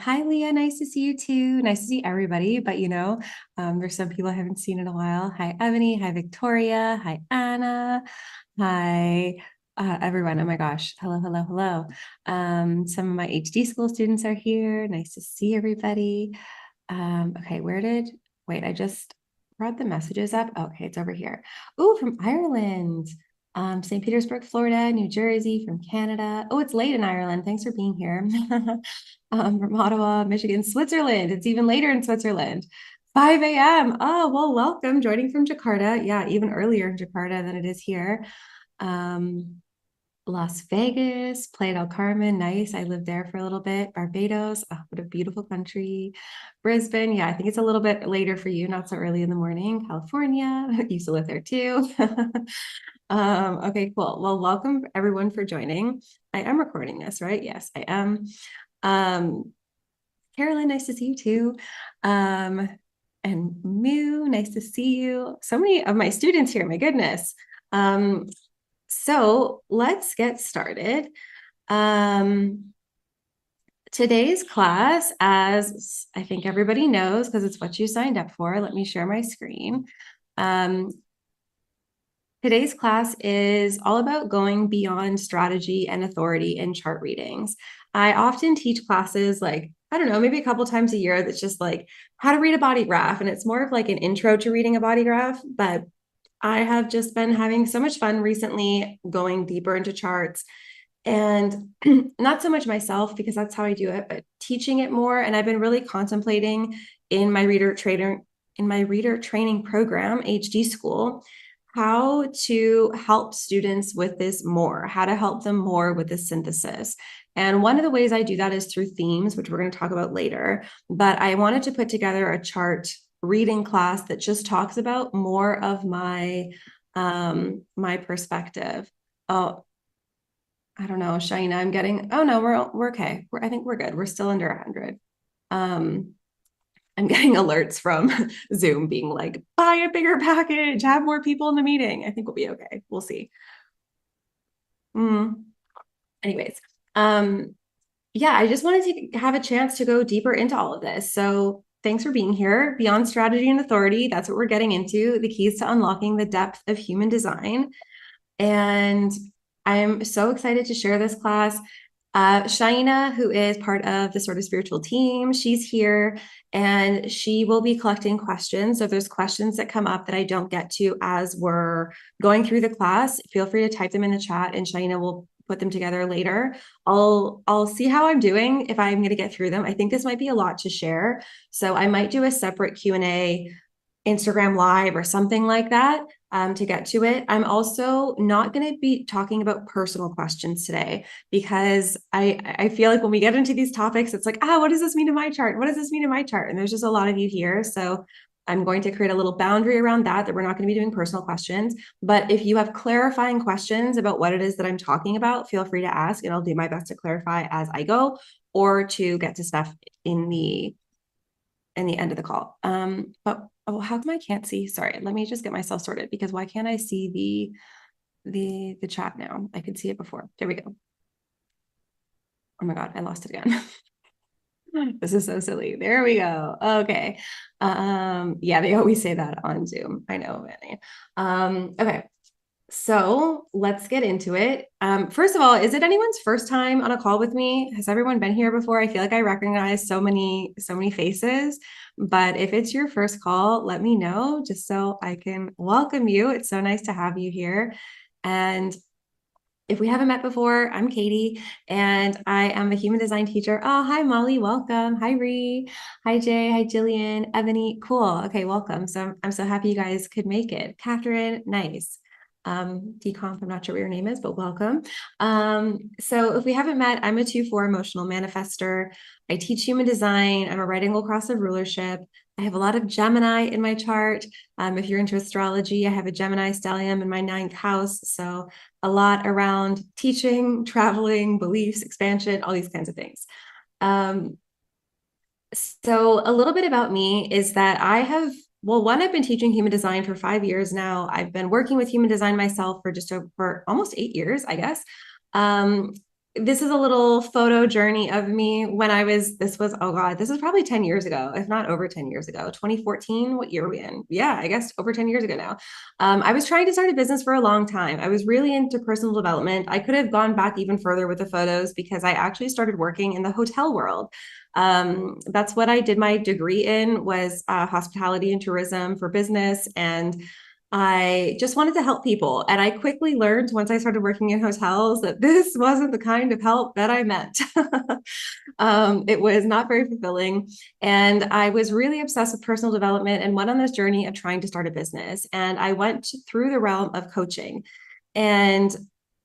Hi, Leah. Nice to see you too. Nice to see everybody. But there's some people I haven't seen in a while. Hi, Ebony. Hi, Victoria. Hi, Anna. Hi, everyone. Oh my gosh. Hello, hello, hello. Some of my HD school students are here. Nice to see everybody. Okay, wait, I just brought the messages up. Okay, it's over here. Oh, from Ireland. St. Petersburg, Florida, New Jersey, from Canada. Oh, it's late in Ireland. Thanks for being here. From Ottawa, Michigan, Switzerland. It's even later in Switzerland. 5 a.m. Oh, well, welcome. Joining from Jakarta. Yeah, even earlier in Jakarta than it is here. Las Vegas, Playa del Carmen, nice. I lived there for a little bit. Barbados, oh, what a beautiful country. Brisbane, yeah, I think it's a little bit later for you, not so early in the morning. California, used to live there too. Okay, cool. Well, welcome everyone for joining. I am recording this, right? Yes, I am. Carolyn, nice to see you too. And Moo, nice to see you. So many of my students here, my goodness. So let's get started. Today's class, as I think everybody knows, because it's what you signed up for, let me share my screen. Today's class is all about going beyond strategy and authority in chart readings. I often teach classes like, I don't know, maybe a couple times a year that's just like how to read a body graph. And it's more of like an intro to reading a body graph, but I have just been having so much fun recently going deeper into charts and not so much myself because that's how I do it, but teaching it more. And I've been really contemplating in my reader training program, HD school, how to help students with this more, how to help them more with the synthesis. And one of the ways I do that is through themes, which we're going to talk about later. But I wanted to put together a chart reading class that just talks about more of my my perspective. Oh, I don't know, Shaina, I'm getting, oh no, we're okay. I think we're good. We're still under 100. I'm getting alerts from Zoom being like, buy a bigger package, have more people in the meeting. I think we'll be okay. We'll see. Anyways, yeah, I just wanted to have a chance to go deeper into all of this. So thanks for being here. Beyond strategy and authority, that's what we're getting into, the keys to unlocking the depth of human design. And I'm so excited to share this class. Shaina, who is part of the Sort of Spiritual team, she's here and she will be collecting questions. So if there's questions that come up that I don't get to as we're going through the class, feel free to type them in the chat and Shaina will put them together later. I'll see how I'm doing if I'm going to get through them. I think this might be a lot to share. So I might do a separate Q&A Instagram live or something like that to get to it. I'm also not going to be talking about personal questions today because I feel like when we get into these topics, it's like, what does this mean to my chart? What does this mean to my chart? And there's just a lot of you here. So I'm going to create a little boundary around that we're not going to be doing personal questions. But if you have clarifying questions about what it is that I'm talking about, feel free to ask and I'll do my best to clarify as I go or to get to stuff in the end of the call. But how come I can't see? Sorry, let me just get myself sorted because why can't I see the chat now? I could see it before. There we go. Oh my God, I lost it again. This is so silly. There we go. Okay. Yeah, they always say that on Zoom. I know, Manny. Okay. So let's get into it. First of all, is it anyone's first time on a call with me? Has everyone been here before? I feel like I recognize so many faces, but if it's your first call, let me know just so I can welcome you. It's so nice to have you here. And if we haven't met before, I'm Katie and I am a human design teacher. Oh, hi, Molly. Welcome. Hi, Ree. Hi, Jay. Hi, Jillian. Ebony. Cool. Okay, welcome. So I'm so happy you guys could make it. Catherine, nice. Decomp, I'm not sure what your name is, but welcome. So if we haven't met, I'm a 2/4 emotional manifester. I teach human design. I'm a right angle cross of rulership. I have a lot of Gemini in my chart. If you're into astrology, I have a Gemini stellium in my 9th house. So a lot around teaching, traveling, beliefs, expansion, all these kinds of things. So a little bit about me is that I've been teaching human design for 5 years now. I've been working with human design myself for just over almost 8 years, I guess. this is a little photo journey of me when oh God, this is probably 10 years ago, if not over 10 years ago, 2014. What year are we in? Yeah, I guess over 10 years ago now. I was trying to start a business for a long time. I was really into personal development. I could have gone back even further with the photos because I actually started working in the hotel world. That's what I did my degree in, was hospitality and tourism for business. And I just wanted to help people. And I quickly learned once I started working in hotels that this wasn't the kind of help that I meant. It was not very fulfilling. And I was really obsessed with personal development and went on this journey of trying to start a business. And I went through the realm of coaching. And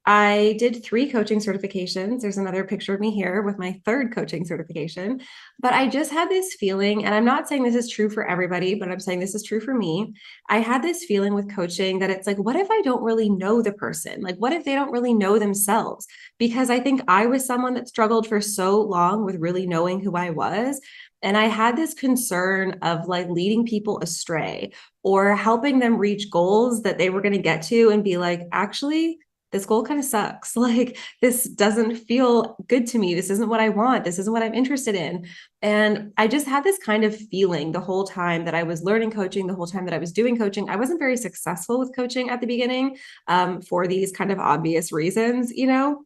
I did 3 coaching certifications. There's another picture of me here with my 3rd coaching certification. But I just had this feeling, and I'm not saying this is true for everybody, but I'm saying this is true for me. I had this feeling with coaching that it's like, what if I don't really know the person? Like, what if they don't really know themselves? Because I think I was someone that struggled for so long with really knowing who I was. And I had this concern of like leading people astray or helping them reach goals that they were going to get to and be like, actually, this goal kind of sucks. Like, this doesn't feel good to me. This isn't what I want. This isn't what I'm interested in. And I just had this kind of feeling the whole time that I was learning coaching, the whole time that I was doing coaching. I wasn't very successful with coaching at the beginning, for these kind of obvious reasons, you know?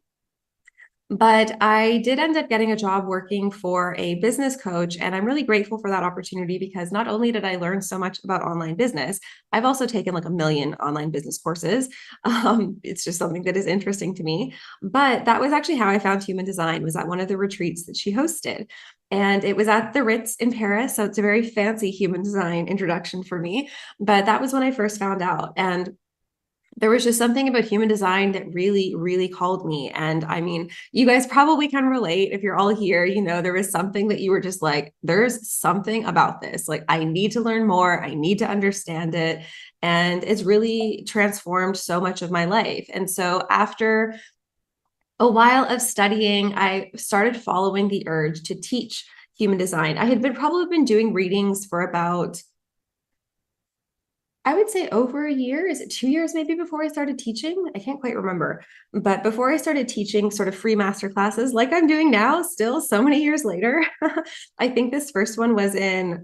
But I did end up getting a job working for a business coach. And I'm really grateful for that opportunity because not only did I learn so much about online business, I've also taken like a million online business courses. It's just something that is interesting to me. But that was actually how I found human design, was at one of the retreats that she hosted. And it was at the Ritz in Paris. So it's a very fancy human design introduction for me. But that was when I first found out. And there was just something about human design that really, really called me. And I mean, you guys probably can relate if you're all here. You know, there was something that you were just like, there's something about this. Like, I need to learn more. I need to understand it. And it's really transformed so much of my life. And so after a while of studying, I started following the urge to teach human design. I had probably been doing readings for about, I would say, over a year. Is it 2 years maybe before I started teaching? I can't quite remember. But before I started teaching sort of free master classes like I'm doing now, still so many years later, I think this first one was in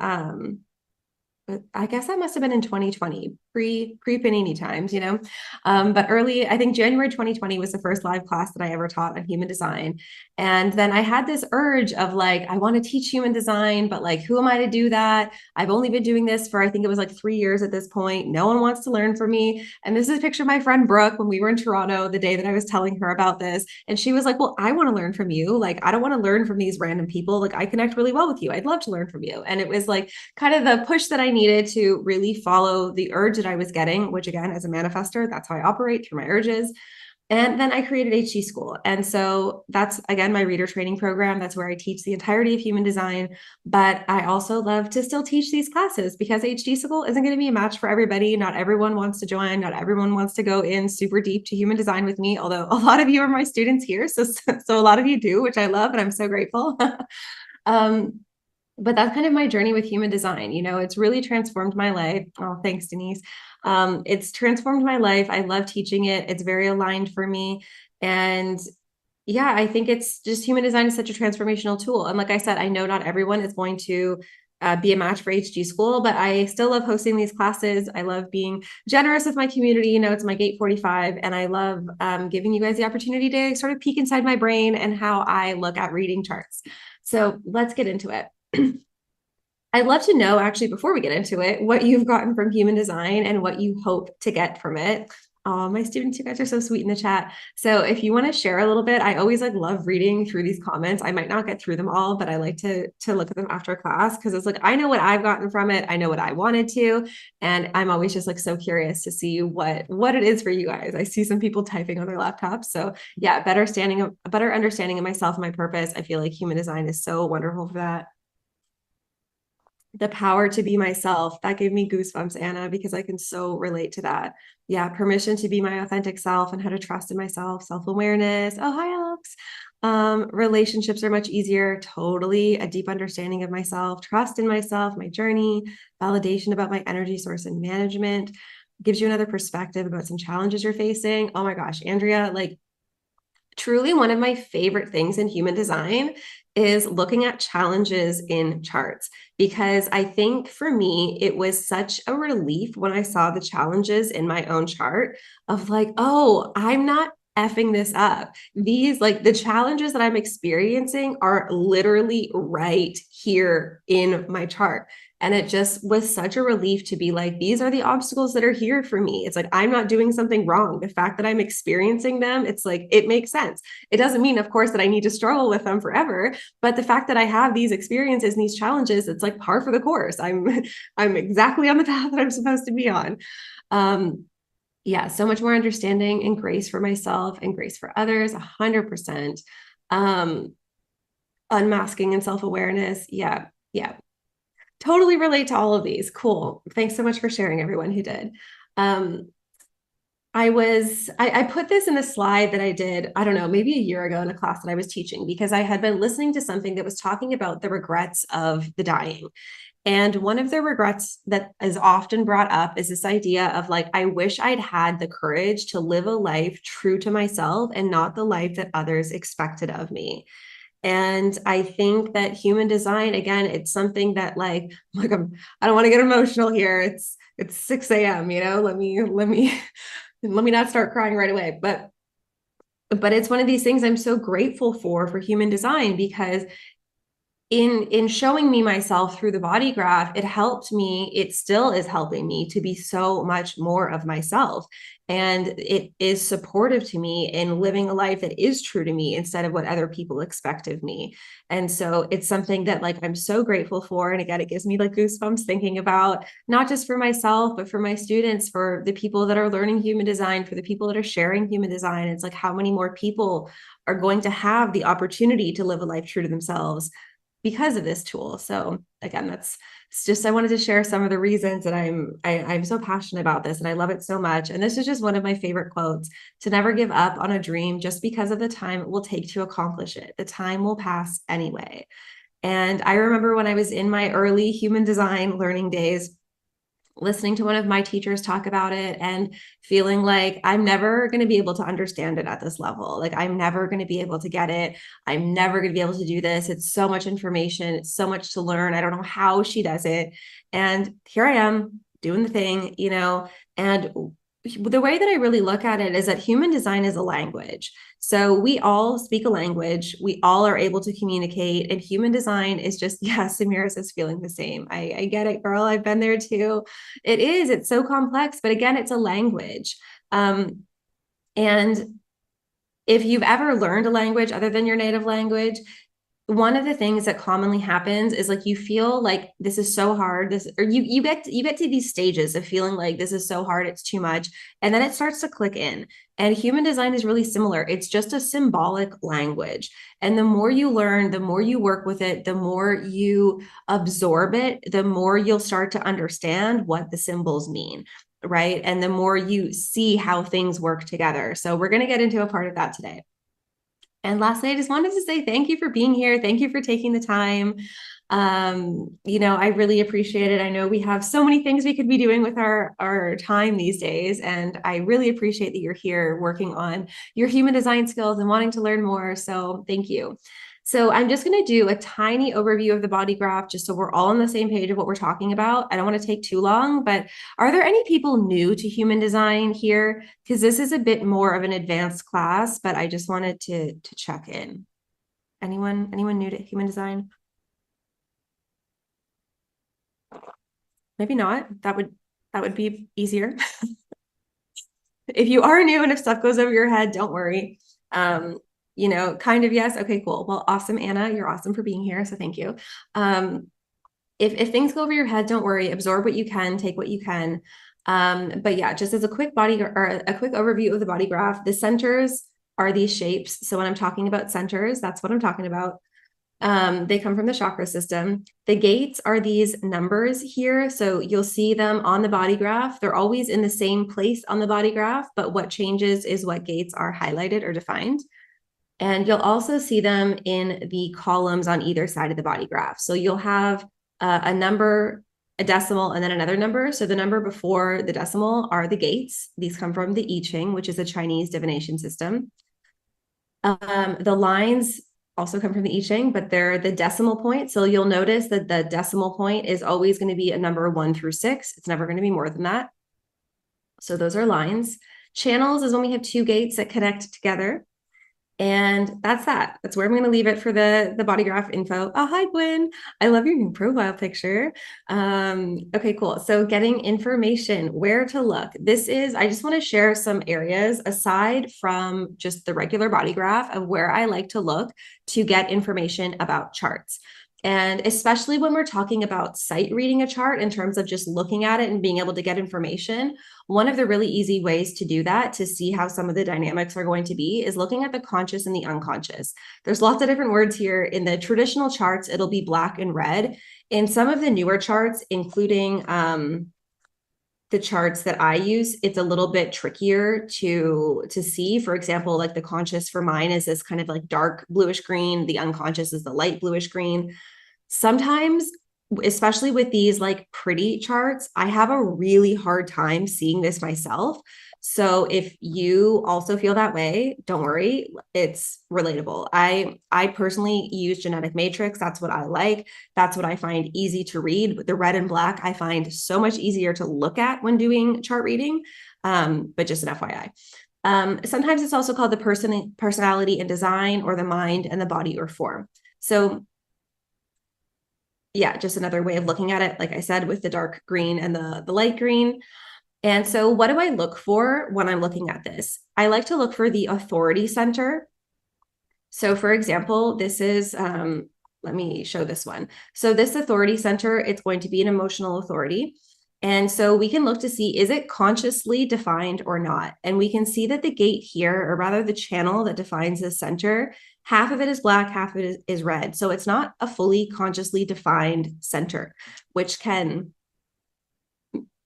but I guess that must have been in 2020, pre-Panini times, you know. But early, I think January 2020 was the first live class that I ever taught on human design. And then I had this urge of like, I want to teach human design, but like, who am I to do that? I've only been doing this for, I think it was like 3 years at this point. No one wants to learn from me. And this is a picture of my friend Brooke when we were in Toronto the day that I was telling her about this. And she was like, well, I want to learn from you. Like, I don't want to learn from these random people. Like, I connect really well with you. I'd love to learn from you. And it was like kind of the push that I needed to really follow the urge that I was getting, which again, as a manifester, that's how I operate, through my urges. And then I created HG School. And so that's, again, my reader training program. That's where I teach the entirety of human design. But I also love to still teach these classes because HG School isn't going to be a match for everybody. Not everyone wants to join. Not everyone wants to go in super deep to human design with me, although a lot of you are my students here. So a lot of you do, which I love, and I'm so grateful. But that's kind of my journey with human design. You know, it's really transformed my life. Oh, thanks, Denise. It's transformed my life. I love teaching it. It's very aligned for me. And yeah, I think it's just, human design is such a transformational tool. And like I said, I know not everyone is going to be a match for HG School, but I still love hosting these classes. I love being generous with my community. You know, it's my gate 45, and I love giving you guys the opportunity to sort of peek inside my brain and how I look at reading charts. So let's get into it. I'd love to know, actually, before we get into it, what you've gotten from human design and what you hope to get from it. Oh, my students, you guys are so sweet in the chat. So if you want to share a little bit, I always like love reading through these comments. I might not get through them all, but I like to look at them after class because it's like, I know what I've gotten from it. I know what I wanted to. And I'm always just like so curious to see what it is for you guys. I see some people typing on their laptops. So yeah, better understanding of myself and my purpose. I feel like human design is so wonderful for that. The power to be myself. That gave me goosebumps, Anna, because I can so relate to that. Yeah, permission to be my authentic self and how to trust in myself, self-awareness. Oh, hi, Alex. Relationships are much easier. Totally. A deep understanding of myself, trust in myself, my journey, validation about my energy source and management. Gives you another perspective about some challenges you're facing. Oh my gosh, Andrea, like, Truly, one of my favorite things in human design is looking at challenges in charts, because I think for me, it was such a relief when I saw the challenges in my own chart of like, oh, I'm not effing this up. These, like, the challenges that I'm experiencing are literally right here in my chart. And it just was such a relief to be like, these are the obstacles that are here for me. It's like, I'm not doing something wrong. The fact that I'm experiencing them, it's like, it makes sense. It doesn't mean, of course, that I need to struggle with them forever, but the fact that I have these experiences and these challenges, it's like par for the course. I'm exactly on the path that I'm supposed to be on. Yeah, so much more understanding and grace for myself and grace for others, 100%. Unmasking and self-awareness. Yeah, yeah. Totally relate to all of these. Cool. Thanks so much for sharing, everyone who did. I put this in a slide that I did, I don't know, maybe a year ago in a class that I was teaching, because I had been listening to something that was talking about the regrets of the dying. And one of the regrets that is often brought up is this idea of like, I wish I'd had the courage to live a life true to myself and not the life that others expected of me. And I think that human design, again, it's something that like I don't want to get emotional here. It's 6 a.m., you know, let me not start crying right away. But it's one of these things I'm so grateful for human design, because in showing me myself through the body graph, it helped me, it still is helping me to be so much more of myself. And it is supportive to me in living a life that is true to me instead of what other people expect of me. And so it's something that like I'm so grateful for. And again, it gives me like goosebumps thinking about not just for myself, but for my students, for the people that are learning human design, for the people that are sharing human design. It's like how many more people are going to have the opportunity to live a life true to themselves because of this tool. So again, that's just, I wanted to share some of the reasons that I'm so passionate about this and I love it so much. And this is just one of my favorite quotes: to never give up on a dream just because of the time it will take to accomplish it. The time will pass anyway. And I remember when I was in my early human design learning days, listening to one of my teachers talk about it and feeling like I'm never going to be able to understand it at this level. Like I'm never going to be able to get it. I'm never going to be able to do this. It's so much information. It's so much to learn. I don't know how she does it. And here I am doing the thing, you know, and the way that I really look at it is that human design is a language. So we all speak a language. We all are able to communicate, and human design is just, yeah, Samiris is feeling the same. I get it, girl. I've been there too. It is, it's so complex, but again, it's a language. And if you've ever learned a language other than your native language, one of the things that commonly happens is like you feel like this is so hard, this, or you get to these stages of feeling like this is so hard, it's too much, and then it starts to click in. And human design is really similar. It's just a symbolic language, and the more you learn, the more you work with it, the more you absorb it, the more you'll start to understand what the symbols mean, right? And the more you see how things work together. So we're going to get into a part of that today. And lastly, I just wanted to say thank you for being here. Thank you for taking the time. You know, I really appreciate it. I know we have so many things we could be doing with our time these days, and I really appreciate that you're here working on your human design skills and wanting to learn more. So thank you. So I'm just going to do a tiny overview of the body graph just so we're all on the same page of what we're talking about. I don't want to take too long, but are there any people new to human design here? Because this is a bit more of an advanced class, but I just wanted to check in. Anyone new to human design? Maybe not. That would be easier. If you are new and if stuff goes over your head, don't worry. You know, kind of yes. Okay, cool. Well, awesome, Anna. You're awesome for being here. So thank you. If things go over your head, don't worry. Absorb what you can, take what you can. But yeah, just as a quick a quick overview of the body graph, the centers are these shapes. So when I'm talking about centers, that's what I'm talking about. They come from the chakra system. The gates are these numbers here. So you'll see them on the body graph. They're always in the same place on the body graph, but what changes is what gates are highlighted or defined. And you'll also see them in the columns on either side of the body graph. So you'll have a number, a decimal, and then another number. So the number before the decimal are the gates. These come from the I Ching, which is a Chinese divination system. The lines also come from the I Ching, but they're the decimal point. So you'll notice that the decimal point is always going to be a number 1 through 6. It's never going to be more than that. So those are lines. Channels is when we have two gates that connect together. And that's that. That's where I'm going to leave it for the body graph info. Oh, hi, Gwen. I love your new profile picture. Okay, cool. So getting information, where to look. I just want to share some areas aside from just the regular body graph of where I like to look to get information about charts. And especially when we're talking about sight reading a chart in terms of just looking at it and being able to get information, one of the really easy ways to do that, to see how some of the dynamics are going to be, is looking at the conscious and the unconscious. There's lots of different words here. In the traditional charts, it'll be black and red. In some of the newer charts, including the charts that I use, it's a little bit trickier to see. For example, like the conscious for mine is this kind of like dark bluish green. The unconscious is the light bluish green. Sometimes, especially with these like pretty charts, I have a really hard time seeing this myself. So if you also feel that way, don't worry, it's relatable. I personally use genetic matrix. That's what I like. That's what I find easy to read. The red and black I find so much easier to look at when doing chart reading. But just an FYI. Sometimes it's also called the personality and design, or the mind and the body or form. So yeah, just another way of looking at it, like I said, with the dark green and the light green. And so what do I look for when I'm looking at this? I like to look for the authority center. So for example, this is, let me show this one. So this authority center, it's going to be an emotional authority. And so we can look to see, is it consciously defined or not? And we can see that the gate here, or rather the channel that defines the center, half of it is black, half of it is red. So it's not a fully consciously defined center, which can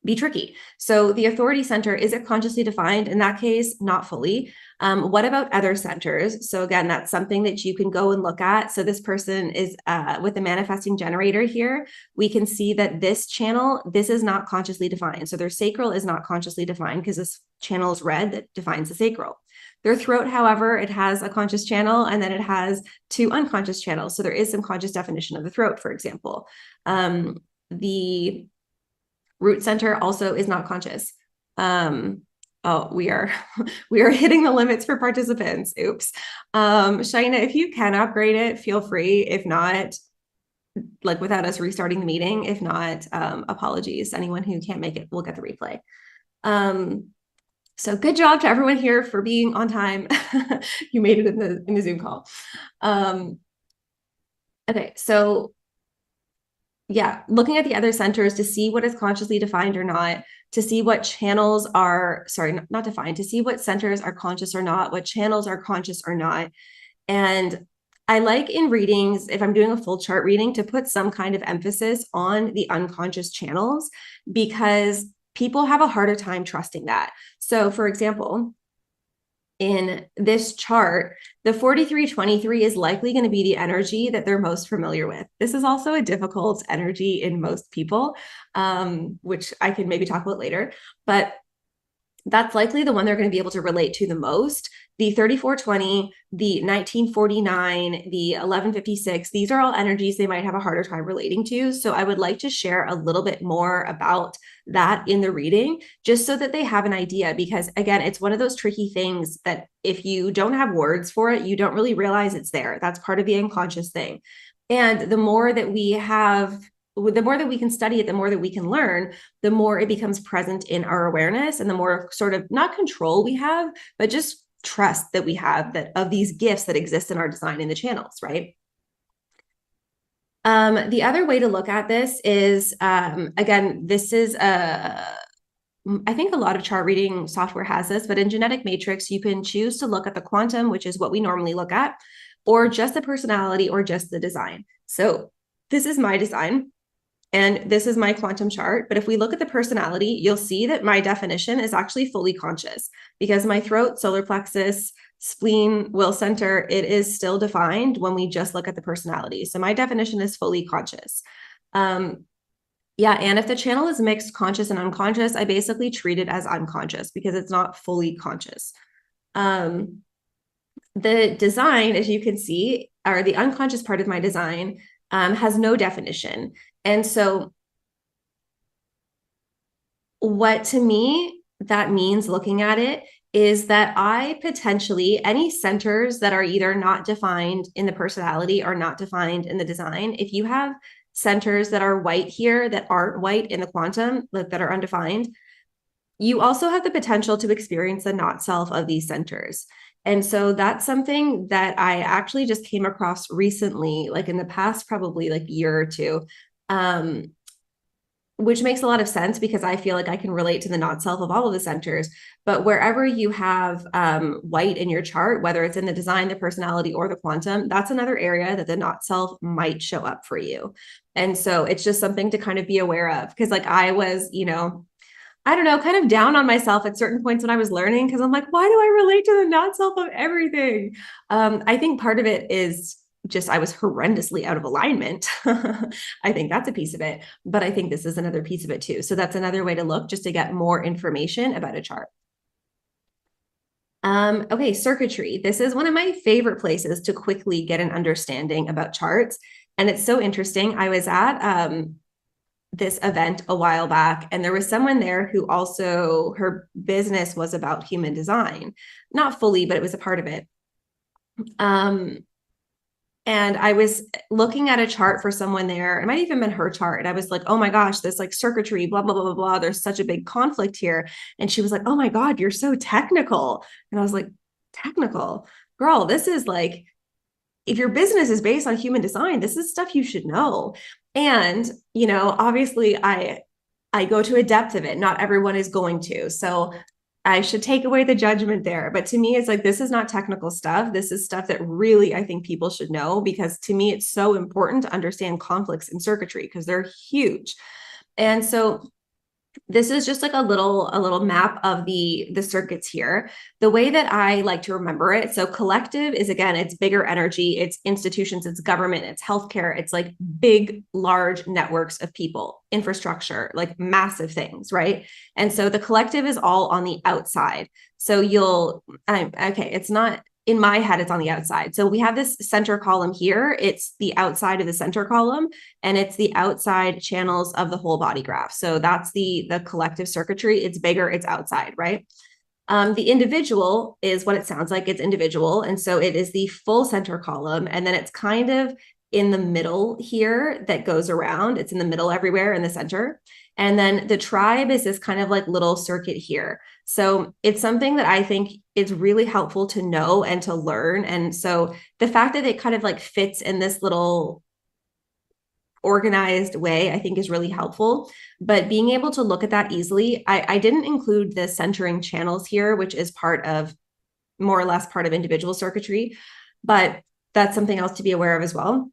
be tricky. So the authority center, is it consciously defined? In that case, not fully. What about other centers? So again, that's something that you can go and look at. So this person is with the manifesting generator here. We can see that this channel, this is not consciously defined. So their sacral is not consciously defined because this channel is red that defines the sacral. Their throat, however, it has a conscious channel, and then it has two unconscious channels. So there is some conscious definition of the throat, for example. The root center also is not conscious. Oh, we are hitting the limits for participants. Oops. Shaina, if you can upgrade it, feel free. If not, like without us restarting the meeting, if not, apologies. Anyone who can't make it will get the replay. So good job to everyone here for being on time. You made it in the Zoom call. Okay, so yeah, looking at the other centers to see what is consciously defined or not, to see what channels are, sorry, not defined, to see what centers are conscious or not, what channels are conscious or not. And I like in readings, if I'm doing a full chart reading, to put some kind of emphasis on the unconscious channels, because people have a harder time trusting that. So for example, in this chart, the 4323 is likely going to be the energy that they're most familiar with. This is also a difficult energy in most people, which I can maybe talk about later, but that's likely the one they're going to be able to relate to the most. The 3420, the 1949, the 1156, these are all energies they might have a harder time relating to. So I would like to share a little bit more about that in the reading, just so that they have an idea, because again, it's one of those tricky things that if you don't have words for it, you don't really realize it's there. That's part of the unconscious thing. And the more that we can study it, the more that we can learn, the more it becomes present in our awareness, and the more sort of not control we have, but just trust that we have that of these gifts that exist in our design in the channels, right? The other way to look at this is, again, this is I think a lot of chart reading software has this, but in genetic matrix, you can choose to look at the quantum, which is what we normally look at, or just the personality, or just the design. So this is my design, and this is my quantum chart. But if we look at the personality, you'll see that my definition is actually fully conscious, because my throat, solar plexus, spleen, will center, it is still defined when we just look at the personality. So my definition is fully conscious. Yeah, and if the channel is mixed conscious and unconscious, I basically treat it as unconscious because it's not fully conscious. The design, as you can see, or the unconscious part of my design, has no definition. And so what to me that means looking at it is that I potentially, any centers that are either not defined in the personality or not defined in the design, if you have centers that are white here that aren't white in the quantum, that are undefined, you also have the potential to experience the not self of these centers. And so that's something that I actually just came across recently, like in the past, probably like year or two, which makes a lot of sense because I feel like I can relate to the not self of all of the centers. But wherever you have white in your chart, whether it's in the design, the personality, or the quantum, that's another area that the not self might show up for you. And so it's just something to kind of be aware of, because like I was, I don't know, kind of down on myself at certain points when I was learning, because I'm like, why do I relate to the not self of everything? I think part of it is just I was horrendously out of alignment. I think that's a piece of it, but I think this is another piece of it too. So that's another way to look, just to get more information about a chart. Okay, circuitry. This is one of my favorite places to quickly get an understanding about charts. And it's so interesting. I was at this event a while back, and there was someone there who also, her business was about human design. Not fully, but it was a part of it. And I was looking at a chart for someone there. It might have even been her chart. And I was like, oh my gosh, this like circuitry, blah, blah, blah, blah, blah. There's such a big conflict here. And she was like, oh my God, you're so technical. And I was like, technical? Girl, this is like, if your business is based on human design, this is stuff you should know. And, obviously I go to a depth of it. Not everyone is going to. So I should take away the judgment there. But to me, it's like, this is not technical stuff. This is stuff that really, I think people should know, because to me, it's so important to understand conflicts in circuitry because they're huge. And so this is just like a little map of the circuits here. The way that I like to remember it, so collective is, again, it's bigger energy, it's institutions, it's government, it's healthcare, it's like big, large networks of people, infrastructure, like massive things, right? And so the collective is all on the outside. So okay, it's not, in my head, it's on the outside. So we have this center column here. It's the outside of the center column, and it's the outside channels of the whole body graph. So that's the collective circuitry. It's bigger, it's outside, right? The individual is what it sounds like. It's individual. And so it is the full center column. And then it's kind of in the middle here that goes around. It's in the middle everywhere in the center. And then the tribe is this kind of like little circuit here. So it's something that I think is really helpful to know and to learn. And so the fact that it kind of like fits in this little organized way, I think is really helpful. But being able to look at that easily, I didn't include the centering channels here, which is more or less part of individual circuitry, but that's something else to be aware of as well.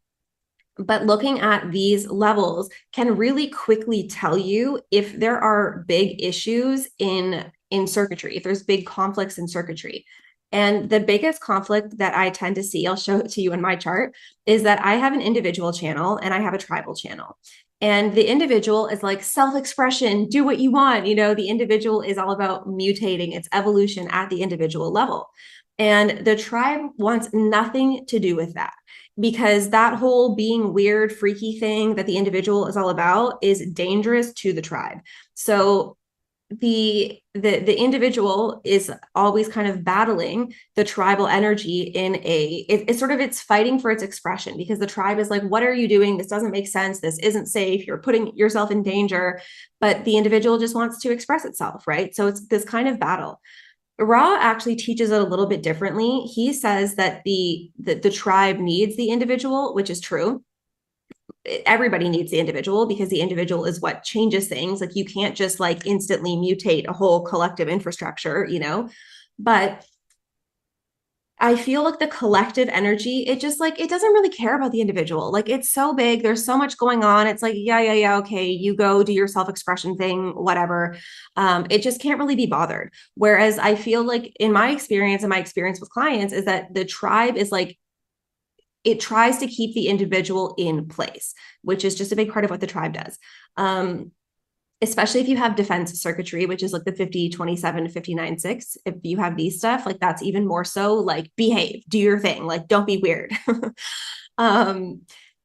But looking at these levels can really quickly tell you if there are big issues in circuitry, if there's big conflicts in circuitry. And the biggest conflict that I tend to see, I'll show it to you in my chart, is that I have an individual channel and I have a tribal channel. And the individual is like self-expression, do what you want. The individual is all about mutating, its evolution at the individual level. And the tribe wants nothing to do with that, because that whole being weird, freaky thing that the individual is all about is dangerous to the tribe. So the individual is always kind of battling the tribal energy in it's fighting for its expression, because the tribe is like, what are you doing? This doesn't make sense. This isn't safe. You're putting yourself in danger. But the individual just wants to express itself, right? So it's this kind of battle. Ra actually teaches it a little bit differently. He says that the tribe needs the individual, which is true. Everybody needs the individual, because the individual is what changes things. Like, you can't just like instantly mutate a whole collective infrastructure, but I feel like the collective energy, it just like, it doesn't really care about the individual. Like, it's so big, there's so much going on. It's like, yeah, okay, you go do your self-expression thing, whatever. It just can't really be bothered. Whereas I feel like in my experience and my experience with clients is that the tribe is like, it tries to keep the individual in place, which is just a big part of what the tribe does. especially if you have defense circuitry, which is like the 50-27 to 59-6. If you have these stuff, like that's even more so like behave, do your thing, like don't be weird. um,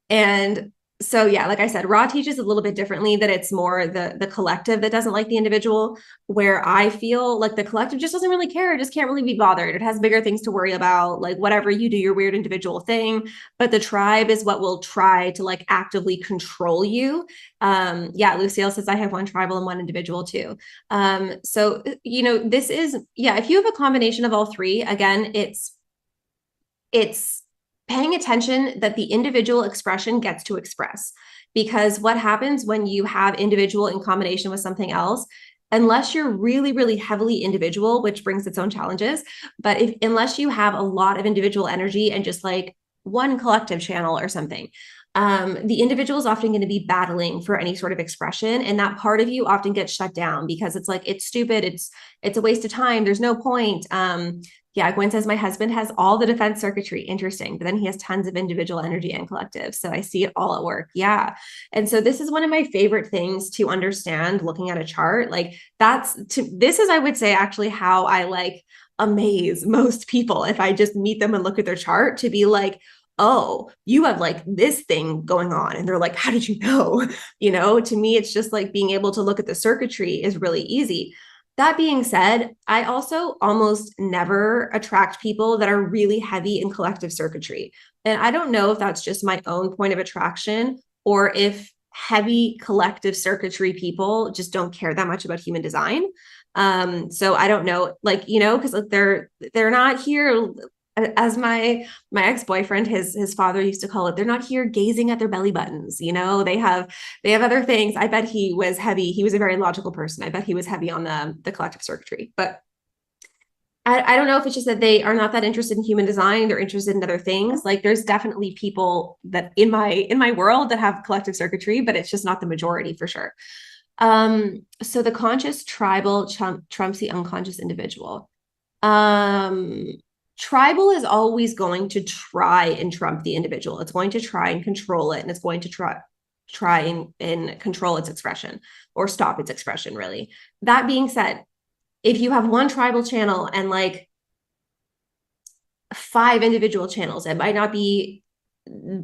and so yeah, like I said, Raw teaches a little bit differently, that it's more the collective that doesn't like the individual, where I feel like the collective just doesn't really care, it just can't really be bothered. It has bigger things to worry about, like whatever, you do your weird individual thing. But the tribe is what will try to like actively control you. Yeah, Lucille says I have one tribal and one individual too. So you know, this is, yeah, if you have a combination of all three, again, it's paying attention that the individual expression gets to express. Because what happens when you have individual in combination with something else, unless you're really, really heavily individual, which brings its own challenges, but unless you have a lot of individual energy and just like one collective channel or something, the individual is often going to be battling for any sort of expression, and that part of you often gets shut down because it's like, it's stupid, it's a waste of time, there's no point. Yeah, Gwen says my husband has all the defense circuitry. Interesting. But then he has tons of individual energy and collective. So I see it all at work. Yeah. And so this is one of my favorite things to understand looking at a chart. Like this is, I would say, actually how I like amaze most people if I just meet them and look at their chart, to be like, oh, you have like this thing going on. And they're like, how did you know? You know, to me, it's just like being able to look at the circuitry is really easy. That being said, I also almost never attract people that are really heavy in collective circuitry. And I don't know if that's just my own point of attraction, or if heavy collective circuitry people just don't care that much about human design. So I don't know, like, you know, because like they're not here, as my ex-boyfriend, his father used to call it, they're not here gazing at their belly buttons. You know, they have other things. I bet he was heavy. He was a very logical person. I bet he was heavy on the collective circuitry. But I don't know if it's just that they are not that interested in human design. They're interested in other things. Like there's definitely people that in my world that have collective circuitry, but it's just not the majority for sure. So the conscious tribal trumps the unconscious individual. Tribal is always going to try and trump the individual. It's going to try and control it, and it's going to try and control its expression, or stop its expression, really. That being said, if you have one tribal channel and like 5 individual channels, it might not be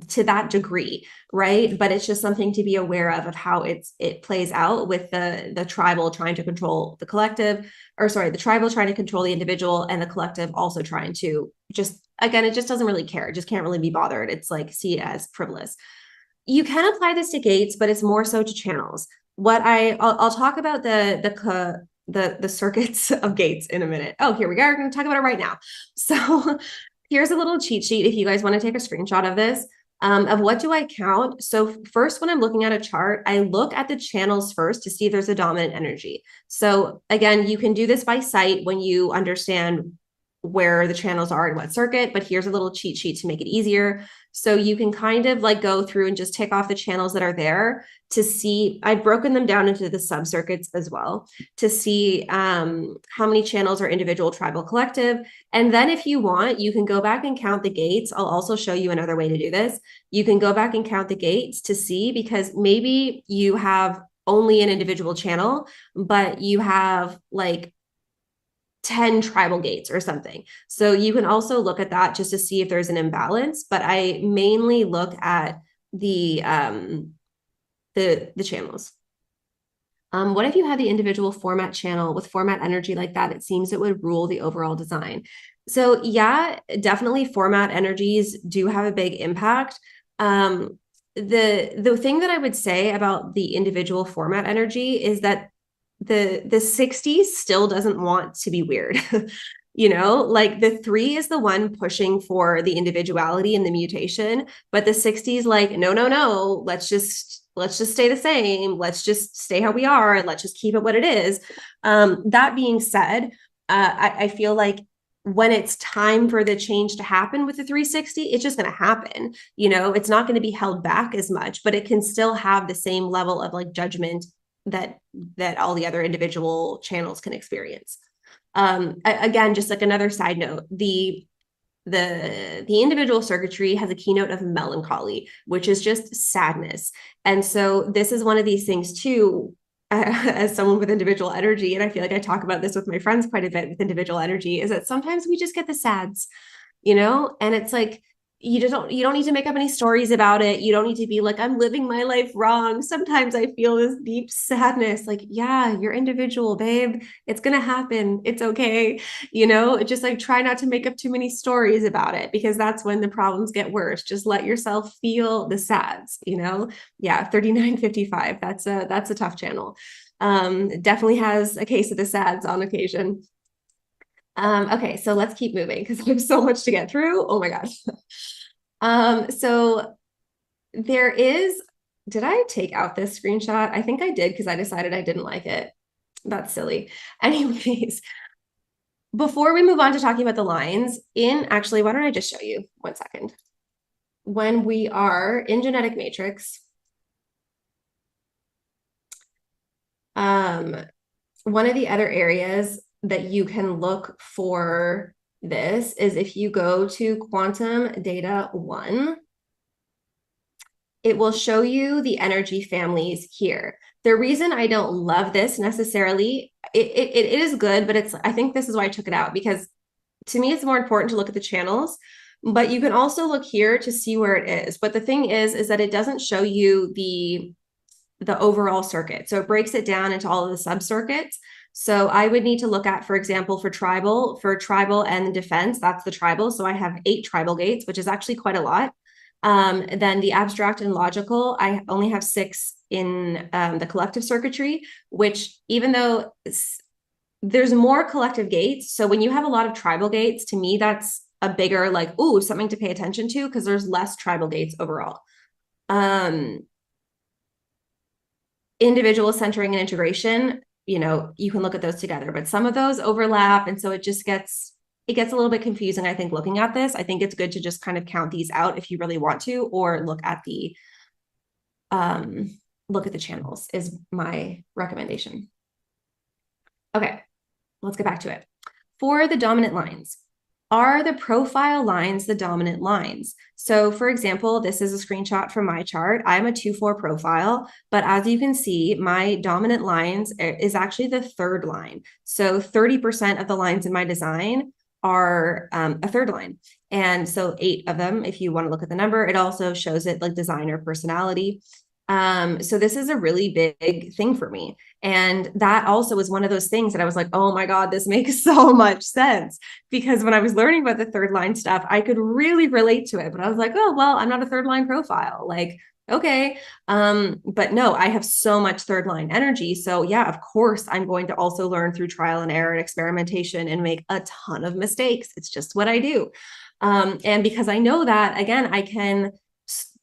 to that degree, right? But it's just something to be aware of how it plays out with the tribal trying to control the collective, or sorry, the tribal trying to control the individual, and the collective also trying to just, again, it just doesn't really care. It just can't really be bothered. It's like, see it as frivolous. You can apply this to gates, but it's more so to channels. I'll talk about the circuits of gates in a minute. Oh, here we go. We're going to talk about it right now. So here's a little cheat sheet if you guys want to take a screenshot of this, of what do I count. So first, when I'm looking at a chart, I look at the channels first to see if there's a dominant energy. So again, you can do this by sight when you understand where the channels are in what circuit, but here's a little cheat sheet to make it easier. So you can kind of like go through and just tick off the channels that are there to see. I've broken them down into the subcircuits as well to see how many channels are individual, tribal, collective. And then if you want, you can go back and count the gates. I'll also show you another way to do this. You can go back and count the gates to see, because maybe you have only an individual channel, but you have like 10 tribal gates or something. So you can also look at that just to see if there's an imbalance, but I mainly look at the channels. What if you had the individual format channel with format energy like that? It seems it would rule the overall design. So yeah, definitely format energies do have a big impact. The thing that I would say about the individual format energy is that the 60s still doesn't want to be weird. You know, like the 3 is the one pushing for the individuality and the mutation, but the 60s like, no, let's just stay the same. Let's just stay how we are, and let's just keep it what it is. That being said, I feel like when it's time for the change to happen with the 360, it's just going to happen. You know, it's not going to be held back as much, but it can still have the same level of like judgment that all the other individual channels can experience. Again, just like another side note, the individual circuitry has a keynote of melancholy, which is just sadness. And so this is one of these things too. as someone with individual energy, and I feel like I talk about this with my friends quite a bit with individual energy, is that sometimes we just get the sads, and it's like, you don't need to make up any stories about it. You don't need to be like, I'm living my life wrong. Sometimes I feel this deep sadness. Like, yeah, you're individual, babe. It's gonna happen. It's okay. Just like try not to make up too many stories about it, because that's when the problems get worse. Just let yourself feel the sads. Yeah, 3955. That's a tough channel. Definitely has a case of the sads on occasion. Okay, so let's keep moving because I have so much to get through. Oh my gosh. So there is, did I take out this screenshot? I think I did because I decided I didn't like it. That's silly. Anyways, before we move on to talking about the lines, actually, why don't I just show you 1 second? When we are in genetic matrix, one of the other areas that you can look for this is if you go to quantum data 1, it will show you the energy families here. The reason I don't love this necessarily, it is good, but I think this is why I took it out, because to me, it's more important to look at the channels, but you can also look here to see where it is. But the thing is that it doesn't show you the overall circuit. So it breaks it down into all of the sub-circuits. So I would need to look at, for example, for tribal and defense, that's the tribal. So I have 8 tribal gates, which is actually quite a lot. Then the abstract and logical, I only have 6 in the collective circuitry, which even though there's more collective gates. So when you have a lot of tribal gates, to me, that's a bigger, like, ooh, something to pay attention to, because there's less tribal gates overall. Individual centering and integration, you can look at those together, but some of those overlap. And so it gets a little bit confusing, I think, looking at this. I think it's good to just kind of count these out if you really want to, or look at the channels is my recommendation. Okay, let's get back to it. For the dominant lines, are the profile lines the dominant lines? So for example, this is a screenshot from my chart. I'm a 2-4 profile, but as you can see, my dominant lines is actually the 3rd line. So 30% of the lines in my design are a 3rd line. And so 8 of them, if you want to look at the number, it also shows it like designer personality. So this is a really big thing for me. And that also was one of those things that I was like, oh my God, this makes so much sense. Because when I was learning about the 3rd line stuff, I could really relate to it. But I was like, oh, well, I'm not a 3rd line profile. Like, okay. But no, I have so much 3rd line energy. So yeah, of course, I'm going to also learn through trial and error and experimentation and make a ton of mistakes. It's just what I do. And because I know that, again, I can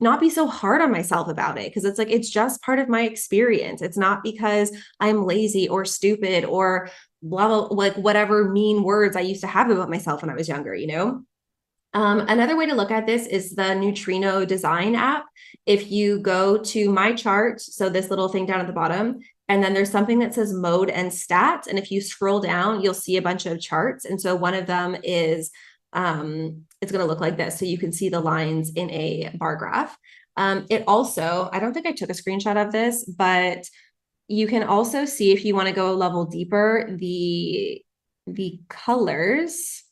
not be so hard on myself about it, because it's like, it's just part of my experience. It's not because I'm lazy or stupid or blah, blah, like whatever mean words I used to have about myself when I was younger, Another way to look at this is the neutrino design app. If you go to my chart, so this little thing down at the bottom, and then there's something that says mode and stats. And if you scroll down, you'll see a bunch of charts. And so one of them is it's going to look like this. So you can see the lines in a bar graph. It also, I don't think I took a screenshot of this, but you can also see, if you want to go a level deeper, the colors.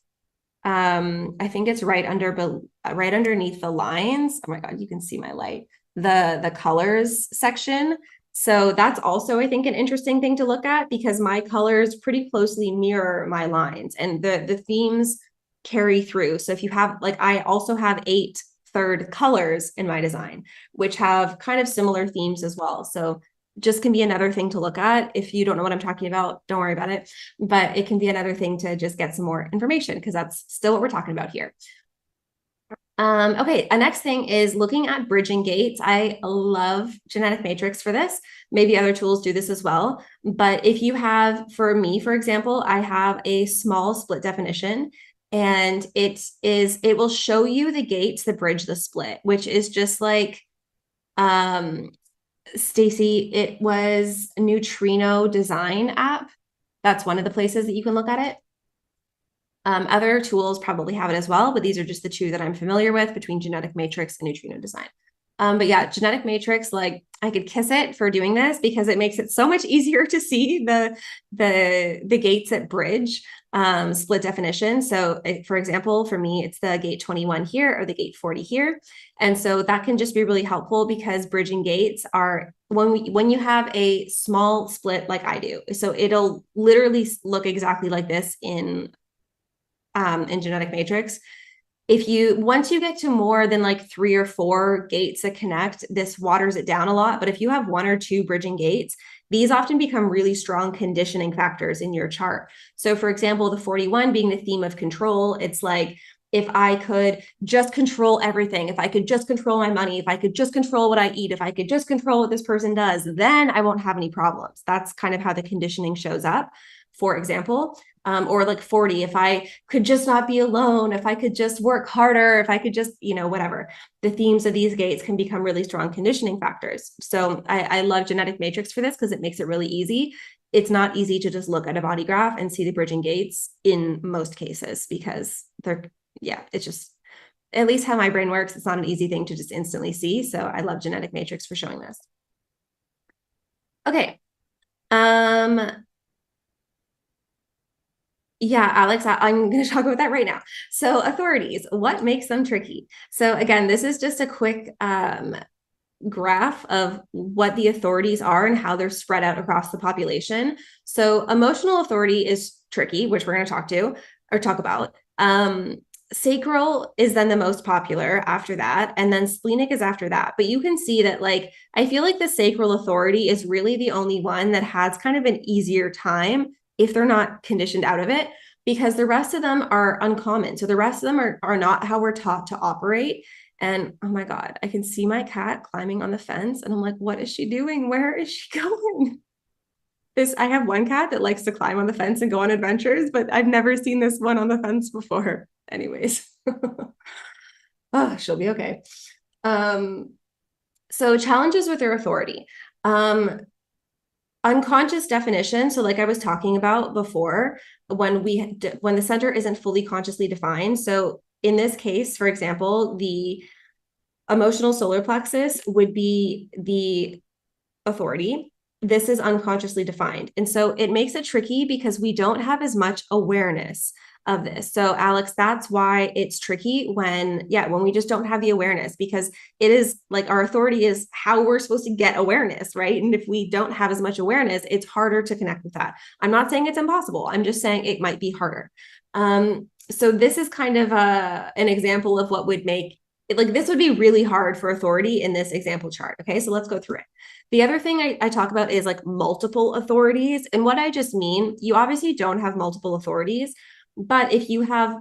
I think it's right underneath the lines. Oh my God, you can see my light. The colors section. So that's also, I think, an interesting thing to look at, because my colors pretty closely mirror my lines, and the themes carry through. So if you have, like, I also have 8 3rd colors in my design, which have kind of similar themes as well. So just can be another thing to look at. If you don't know what I'm talking about, don't worry about it, but it can be another thing to just get some more information, because that's still what we're talking about here. Okay, a next thing is looking at bridging gates. I love genetic matrix for this. Maybe other tools do this as well. But if you have, for me, for example, I have a small split definition, and it will show you the gates that bridge the split, which is just like, Stacy, it was Neutrino Design app. That's one of the places that you can look at it. Other tools probably have it as well, but these are just the 2 that I'm familiar with between genetic matrix and neutrino design. But yeah, genetic matrix, like I could kiss it for doing this because it makes it so much easier to see the gates at bridge split definition. So for example, for me, it's the gate 21 here or the gate 40 here. And so that can just be really helpful because bridging gates are when you have a small split like I do. So it'll literally look exactly like this in genetic matrix. If you once you get to more than like 3 or 4 gates that connect, this waters it down a lot. But if you have 1 or 2 bridging gates, these often become really strong conditioning factors in your chart. So for example, the 41 being the theme of control, it's like if I could just control everything, if I could just control my money, if I could just control what I eat, if I could just control what this person does, then I won't have any problems. That's kind of how the conditioning shows up, for example. Or like 40, if I could just not be alone, if I could just work harder, if I could just, whatever. The themes of these gates can become really strong conditioning factors. So I love genetic matrix for this because it makes it really easy. It's not easy to just look at a body graph and see the bridging gates in most cases because it's just, at least how my brain works, it's not an easy thing to just instantly see. So I love genetic matrix for showing this. Okay. Yeah, Alex, I'm going to talk about that right now. So authorities, what makes them tricky? So again, this is just a quick graph of what the authorities are and how they're spread out across the population. So emotional authority is tricky, which we're going to talk about. Sacral is then the most popular after that, and then splenic is after that. But you can see that, like, I feel like the sacral authority is really the only one that has kind of an easier time if they're not conditioned out of it, because the rest of them are uncommon. So the rest of them are not how we're taught to operate. And oh my God, I can see my cat climbing on the fence and I'm like, what is she doing? Where is she going? I have one cat that likes to climb on the fence and go on adventures, but I've never seen this one on the fence before. Anyways, oh, she'll be okay. So challenges with their authority. Unconscious definition. So like I was talking about before, when the center isn't fully consciously defined. So in this case, for example, the emotional solar plexus would be the authority. This is unconsciously defined. And so it makes it tricky because we don't have as much awareness of this. So Alex, that's why it's tricky when we just don't have the awareness, because it is like our authority is how we're supposed to get awareness, right? And if we don't have as much awareness, it's harder to connect with that. I'm not saying it's impossible. I'm just saying it might be harder. So this is kind of an example of what would make like this would be really hard for authority in this example chart. Okay, so let's go through it. The other thing I talk about is like multiple authorities. And what I just mean, you obviously don't have multiple authorities, but if you have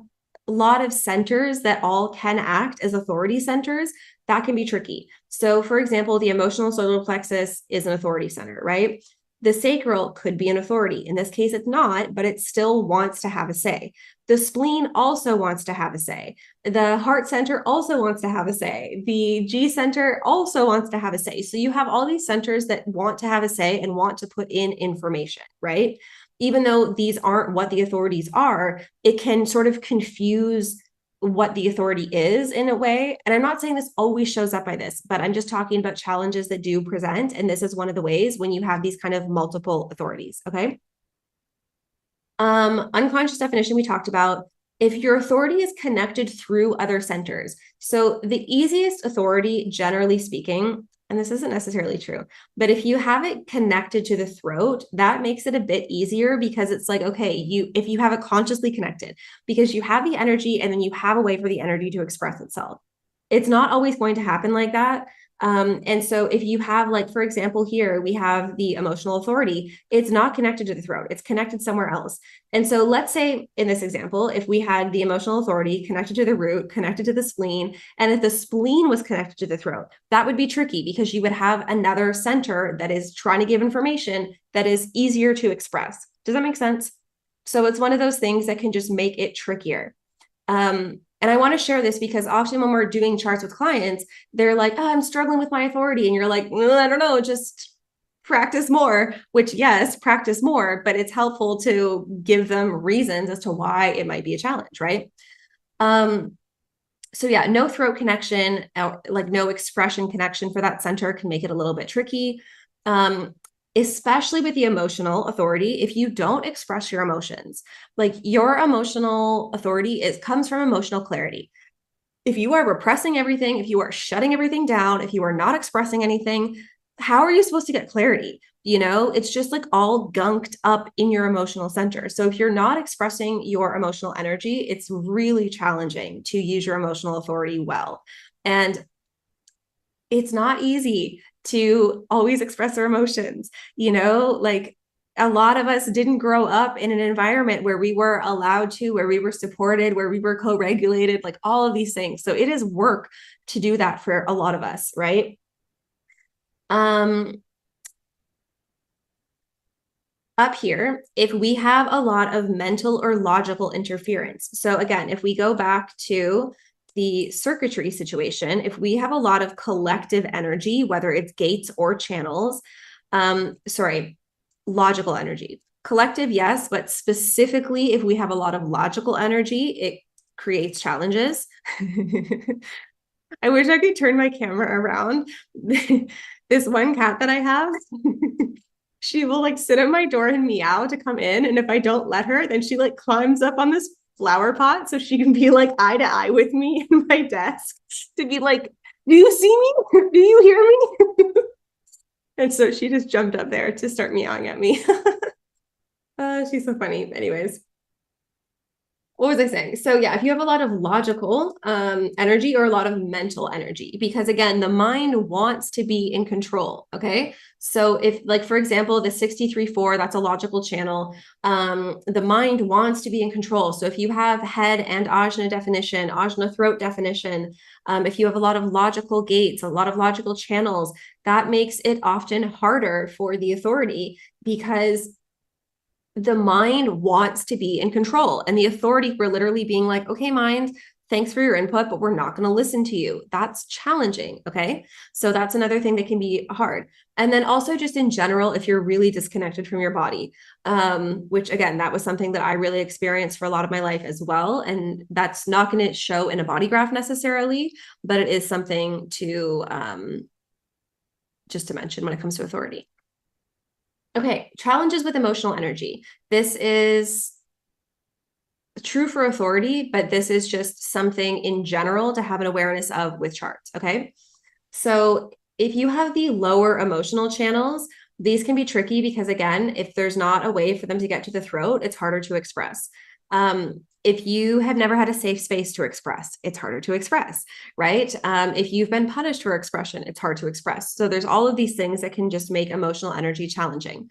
a lot of centers that all can act as authority centers, that can be tricky. So for example, the emotional solar plexus is an authority center, right? The sacral could be an authority. In this case, it's not, but it still wants to have a say. The spleen also wants to have a say. The heart center also wants to have a say. The G center also wants to have a say. So you have all these centers that want to have a say and want to put in information, right? Even though these aren't what the authorities are, it can sort of confuse what the authority is in a way. And I'm not saying this always shows up by this, but I'm just talking about challenges that do present. And this is one of the ways when you have these kind of multiple authorities. Okay. Unconscious definition we talked about. If your authority is connected through other centers. So the easiest authority, generally speaking, and this isn't necessarily true, but if you have it connected to the throat, that makes it a bit easier because it's like, okay, if you have it consciously connected, because you have the energy and then you have a way for the energy to express itself. It's not always going to happen like that. And so if you have, like, for example, here we have the emotional authority, it's not connected to the throat, it's connected somewhere else. And so let's say in this example, if we had the emotional authority connected to the root, connected to the spleen, and if the spleen was connected to the throat, that would be tricky because you would have another center that is trying to give information that is easier to express. Does that make sense? So it's one of those things that can just make it trickier. And I want to share this because often when we're doing charts with clients, they're like, oh, I'm struggling with my authority. And you're like, well, I don't know, just practice more, which yes, practice more, but it's helpful to give them reasons as to why it might be a challenge, right? So yeah, no throat connection, like no expression connection for that center can make it a little bit tricky. Especially with the emotional authority, if you don't express your emotions, like your emotional authority comes from emotional clarity. If you are repressing everything, if you are shutting everything down, if you are not expressing anything, how are you supposed to get clarity? It's just like all gunked up in your emotional center. So if you're not expressing your emotional energy, it's really challenging to use your emotional authority well. And it's not easy to always express our emotions, like a lot of us didn't grow up in an environment where we were allowed to, where we were supported, where we were co-regulated, like all of these things. So it is work to do that for a lot of us, right? Up here, if we have a lot of mental or logical interference. So again, if we go back to the circuitry situation, if we have a lot of collective energy, whether it's gates or channels, logical energy. Collective, yes, but specifically if we have a lot of logical energy, it creates challenges. I wish I could turn my camera around. This one cat that I have, she will like sit at my door and meow to come in. And if I don't let her, then she like climbs up on this flower pot so she can be like eye to eye with me in my desk to be like, do you see me? Do you hear me? And so she just jumped up there to start meowing at me. She's so funny. Anyways, what was I saying? So yeah, if you have a lot of logical energy or a lot of mental energy, because again, the mind wants to be in control. Okay. So if like, for example, the 63-4, that's a logical channel. The mind wants to be in control. So if you have head and ajna definition, ajna throat definition, if you have a lot of logical gates, a lot of logical channels, that makes it often harder for the authority because the mind wants to be in control, and the authority for literally being like, okay, mind, thanks for your input, but we're not going to listen to you. That's challenging. Okay. So that's another thing that can be hard. And then also just in general, if you're really disconnected from your body, which again, that was something that I really experienced for a lot of my life as well. And that's not going to show in a body graph necessarily, but it is something to just to mention when it comes to authority. Okay, challenges with emotional energy. This is true for authority, but this is just something in general to have an awareness of with charts, okay? So if you have the lower emotional channels, these can be tricky because again, if there's not a way for them to get to the throat, it's harder to express. If you have never had a safe space to express, it's harder to express, right? If you've been punished for expression, it's hard to express. So there's all of these things that can just make emotional energy challenging.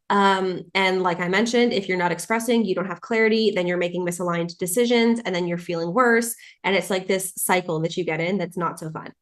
And like I mentioned, if you're not expressing, you don't have clarity, then you're making misaligned decisions and then you're feeling worse. And it's like this cycle that you get in that's not so fun.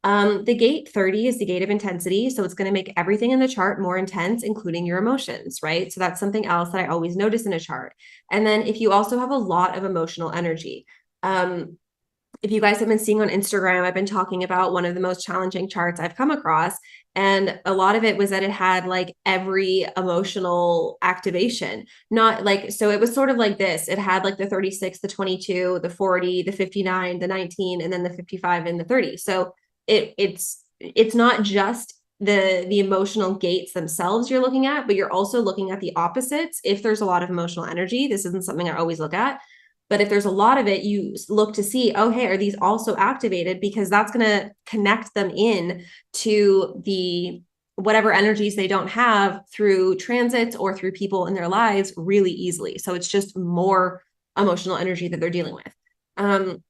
The gate 30 is the gate of intensity. So it's going to make everything in the chart more intense, including your emotions, right? So that's something else that I always notice in a chart. And then if you also have a lot of emotional energy, if you guys have been seeing on Instagram, I've been talking about one of the most challenging charts I've come across. And a lot of it was that it had like every emotional activation, not like, so it was sort of like this. It had like the 36, the 22, the 40, the 59, the 19, and then the 55 and the 30. So it's not just the emotional gates themselves you're looking at, but you're also looking at the opposites. If there's a lot of emotional energy, this isn't something I always look at, but if there's a lot of it, you look to see, oh, hey, are these also activated? Because that's going to connect them in to the whatever energies they don't have through transits or through people in their lives really easily. So it's just more emotional energy that they're dealing with.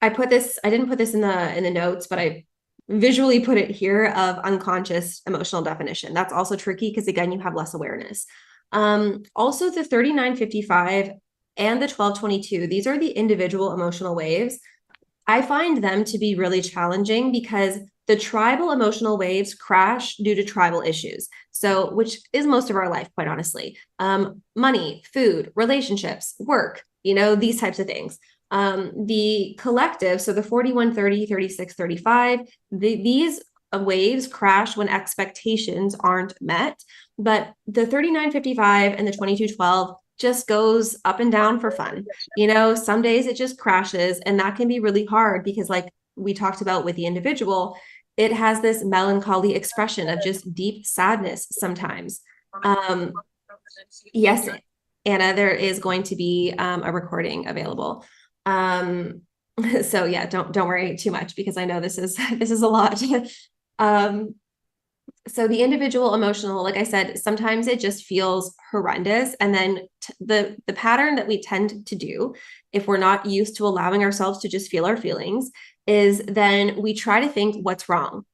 I didn't put this in the notes, but I visually put it here of unconscious emotional definition. That's also tricky because again, you have less awareness. Also the 3955 and the 1222, these are the individual emotional waves. I find them to be really challenging because the tribal emotional waves crash due to tribal issues. So, which is most of our life, quite honestly. Money, food, relationships, work, these types of things. The collective, so the 41, 30, 36, 35, these waves crash when expectations aren't met. But the 3955 and the 2212, just goes up and down for fun. You know, some days it just crashes, and that can be really hard because, like we talked about with the individual, it has this melancholy expression of just deep sadness sometimes. Yes, Anna, there is going to be a recording available. So yeah, don't worry too much because I know this is this is a lot. um, so the individual emotional, like I said, sometimes it just feels horrendous, and then the pattern that we tend to do if we're not used to allowing ourselves to just feel our feelings is then we try to think what's wrong.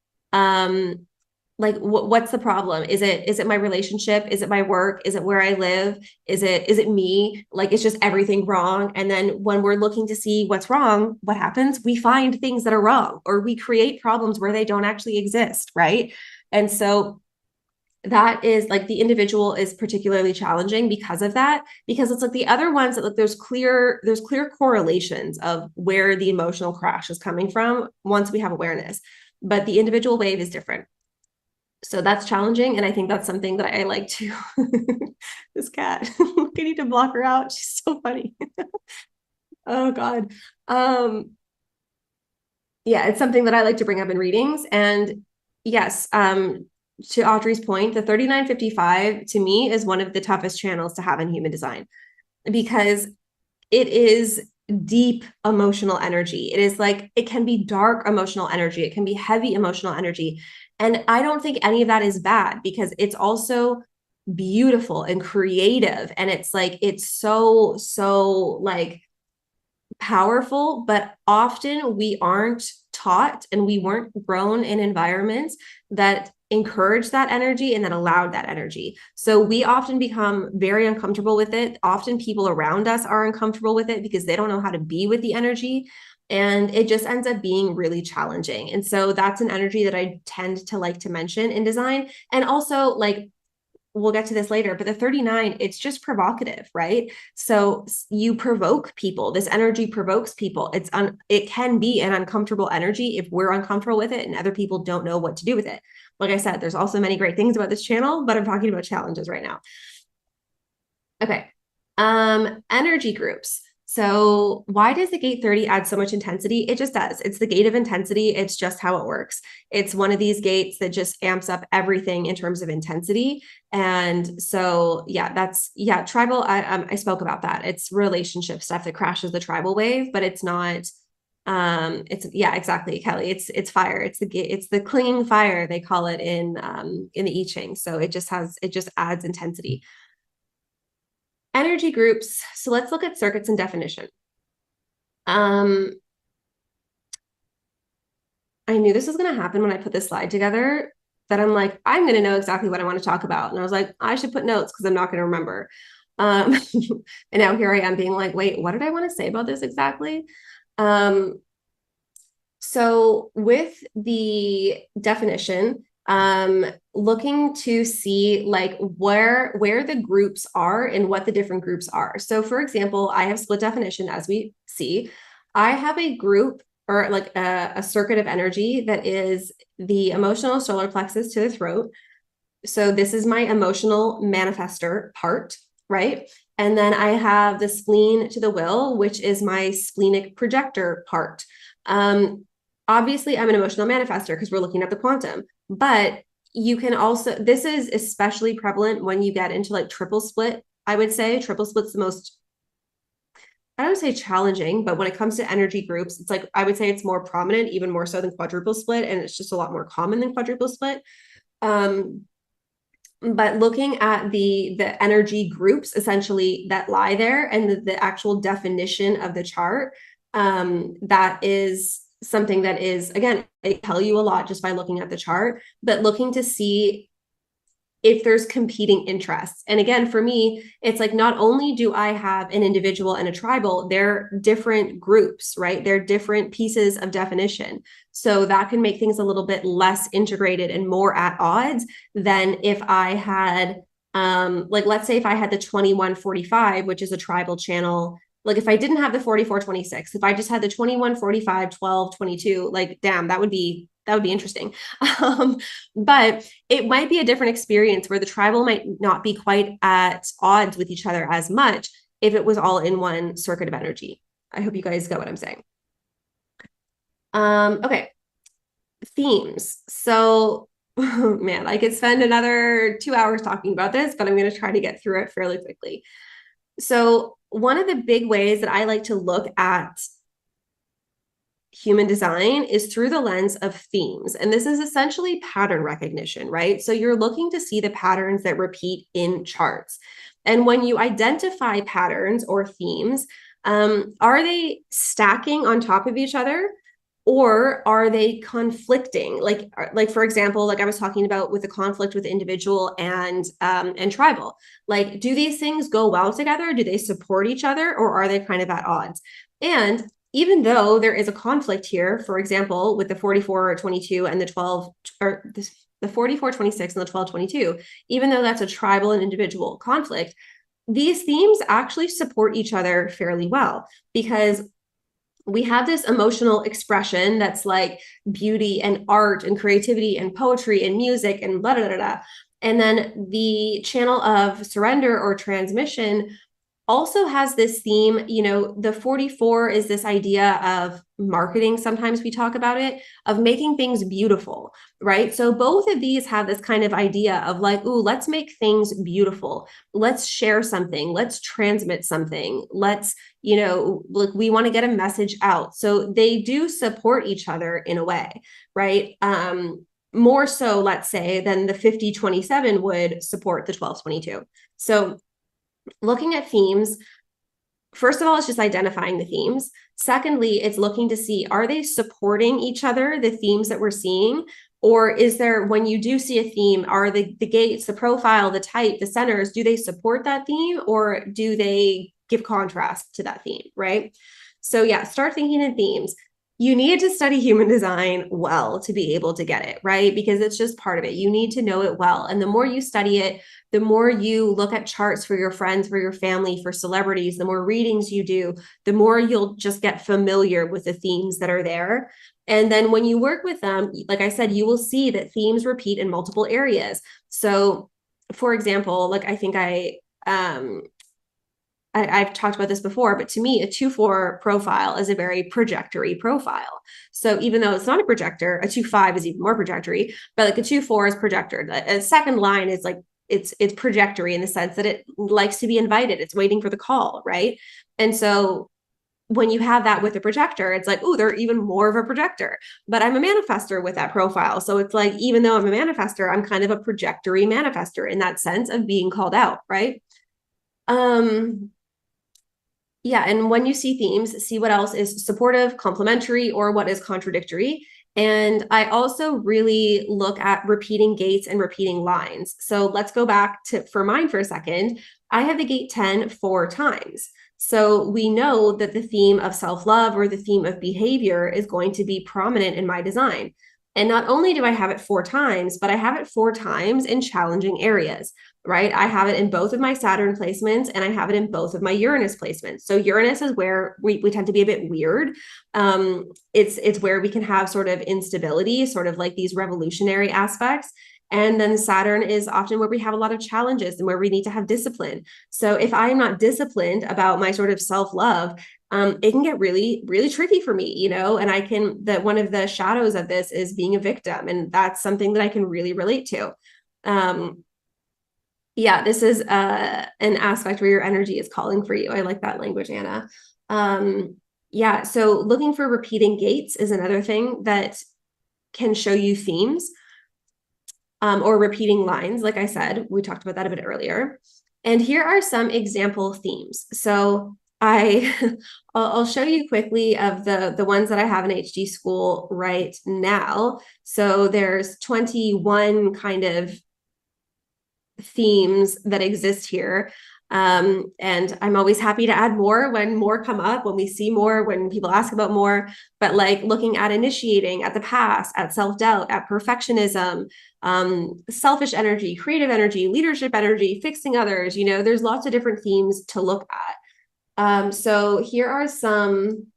Like what's the problem? Is it my relationship? Is it my work? Is it where I live? Is it me? Like it's just everything wrong. And then when we're looking to see what's wrong, what happens? We find things that are wrong, or we create problems where they don't actually exist, right? And so that is like the individual is particularly challenging because of that, because it's like the other ones that like there's clear correlations of where the emotional crash is coming from once we have awareness, but the individual wave is different. So that's challenging, and I think that's something that I like to this cat. I need to block her out, she's so funny. Oh god. Yeah, it's something that I like to bring up in readings. And yes, to Audrey's point, the 3955 to me is one of the toughest channels to have in human design, because it is deep emotional energy. It is like, it can be dark emotional energy, it can be heavy emotional energy. And I don't think any of that is bad, because it's also beautiful and creative. And it's like, it's so like powerful, but often we aren't taught and we weren't grown in environments that encourage that energy and that allowed that energy. So we often become very uncomfortable with it. Often people around us are uncomfortable with it because they don't know how to be with the energy. And it just ends up being really challenging. And so that's an energy that I tend to like to mention in design. And also, like, we'll get to this later, but the 39, it's just provocative, right? So you provoke people. This energy provokes people. It can be an uncomfortable energy if we're uncomfortable with it and other people don't know what to do with it. Like I said, there's also many great things about this channel, but I'm talking about challenges right now. Okay. Energy groups. So why does the gate 30 add so much intensity? It just does. It's the gate of intensity. It's just how it works. It's one of these gates that just amps up everything in terms of intensity. And so, yeah, tribal, I spoke about that. It's relationship stuff that crashes the tribal wave, but it's not, it's, yeah, exactly, Kelly. It's fire. It's the clinging fire, they call it in the I Ching. So it just adds intensity. Energy groups. So let's look at circuits and definition. I knew this was going to happen when I put this slide together, that I'm like, I'm going to know exactly what I want to talk about. And I was like, I should put notes because I'm not going to remember. And now here I am being like, wait, what did I want to say about this exactly? So with the definition, looking to see like where the groups are and what the different groups are. So for example, I have split definition, as we see. I have a group, or like a circuit of energy, that is the emotional solar plexus to the throat. So this is my emotional manifester part, right? And then I have the spleen to the will, which is my splenic projector part. Obviously I'm an emotional manifester because we're looking at the quantum, but you can also, this is especially prevalent when you get into like triple split. I would say triple split's the most, I don't say challenging, but when it comes to energy groups, it's like, I would say it's more prominent, even more so than quadruple split. And it's just a lot more common than quadruple split. But looking at the energy groups essentially that lie there, and the actual definition of the chart, that is something that is, again, they tell you a lot just by looking at the chart, but looking to see if there's competing interests. And again, for me, it's like, not only do I have an individual and a tribal, they're different groups, right? They're different pieces of definition. So that can make things a little bit less integrated and more at odds than if I had, like, let's say if I had the 2145, which is a tribal channel, Like if I didn't have the 44-26, if I just had the 21-45-12-22, like damn, that would be interesting. But it might be a different experience where the tribal might not be quite at odds with each other as much if it was all in one circuit of energy. I hope you guys get what I'm saying. Okay. Themes. So, man, I could spend another 2 hours talking about this, but I'm going to try to get through it fairly quickly. So, one of the big ways that I like to look at human design is through the lens of themes. And this is essentially pattern recognition, right? So, you're looking to see the patterns that repeat in charts. And when you identify patterns or themes, are they stacking on top of each other? Or are they conflicting? Like for example, like I was talking about with the conflict with individual and tribal. Like, do these things go well together? Do they support each other, or are they kind of at odds? And even though there is a conflict here, for example, with the 44-22 and the 12, or the 44-26 and the 12-22, even though that's a tribal and individual conflict, these themes actually support each other fairly well, because we have this emotional expression that's like beauty and art and creativity and poetry and music and blah, blah, blah, blah. And then the channel of surrender or transmission also has this theme. You know, the 44 is this idea of marketing. Sometimes we talk about it, of making things beautiful, right? So both of these have this kind of idea of like, ooh, let's make things beautiful. Let's share something. Let's transmit something. Let's, you know, like we want to get a message out. So they do support each other in a way, right? More so, let's say, than the 50-27 would support the 12-22. So looking at themes, first of all, it's just identifying the themes. Secondly, it's looking to see, are they supporting each other, the themes that we're seeing? Or is there, when you do see a theme, are the gates, the profile, the type, the centers, do they support that theme, or do they give contrast to that theme, right? So yeah, start thinking in themes. You need to study human design well to be able to get it, right? Because it's just part of it. You need to know it well. And the more you study it, the more you look at charts for your friends, for your family, for celebrities, the more readings you do, the more you'll just get familiar with the themes that are there. And then when you work with them, like I said, you will see that themes repeat in multiple areas. So for example, like I think I've talked about this before, but to me, a 2-4 profile is a very projectory profile. So even though it's not a projector, a 2-5 is even more projectory, but like a 2-4 is projector. A second line is like, it's projectory in the sense that it likes to be invited. It's waiting for the call, right? And so when you have that with a projector, it's like, oh, they're even more of a projector. But I'm a manifester with that profile. So it's like, even though I'm a manifester, I'm kind of a projectory manifester in that sense of being called out, right? Yeah, and when you see themes, see what else is supportive, complementary, or what is contradictory. And I also really look at repeating gates and repeating lines. So let's go back to for mine for a second. I have the gate 10 4 times. So we know that the theme of self-love or the theme of behavior is going to be prominent in my design. And not only do I have it 4 times, but I have it 4 times in challenging areas, right? I have it in both of my Saturn placements, and I have it in both of my Uranus placements. So Uranus is where we tend to be a bit weird. It's where we can have sort of instability, sort of like these revolutionary aspects. And then Saturn is often where we have a lot of challenges and where we need to have discipline. So if I'm not disciplined about my sort of self-love, it can get really, really tricky for me, you know, and that one of the shadows of this is being a victim. And that's something that I can really relate to. Yeah, this is an aspect where your energy is calling for you. I like that language, Anna. Yeah, so looking for repeating gates is another thing that can show you themes, or repeating lines. Like I said, we talked about that a bit earlier. And here are some example themes. So I'll show you quickly of the ones that I have in HD school right now. So there's 21 kind of themes that exist here. And I'm always happy to add more when more come up, when we see more, when people ask about more. But like looking at initiating, at the past, at self-doubt, at perfectionism, selfish energy, creative energy, leadership energy, fixing others, you know, there's lots of different themes to look at. So here are some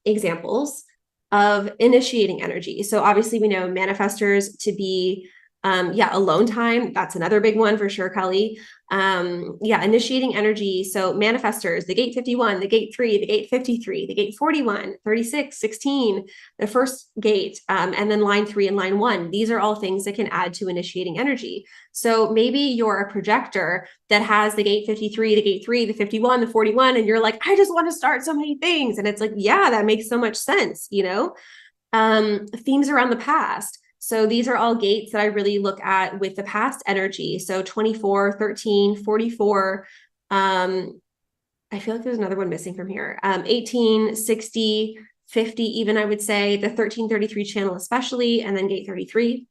examples of initiating energy. So obviously we know manifestors to be alone time. That's another big one for sure, Kelly. Initiating energy. So manifestors, the gate 51, the gate 3, the gate 53, the gate 41, 36, 16, the first gate, and then line 3 and line 1. These are all things that can add to initiating energy. So maybe you're a projector that has the gate 53, the gate 3, the 51, the 41, and you're like, I just want to start so many things. And it's like, yeah, that makes so much sense, you know? Themes around the past. So these are all gates that I really look at with the past energy. So 24, 13, 44. I feel like there's another one missing from here. 18, 60, 50, even I would say the 1333 channel, especially, and then gate 33.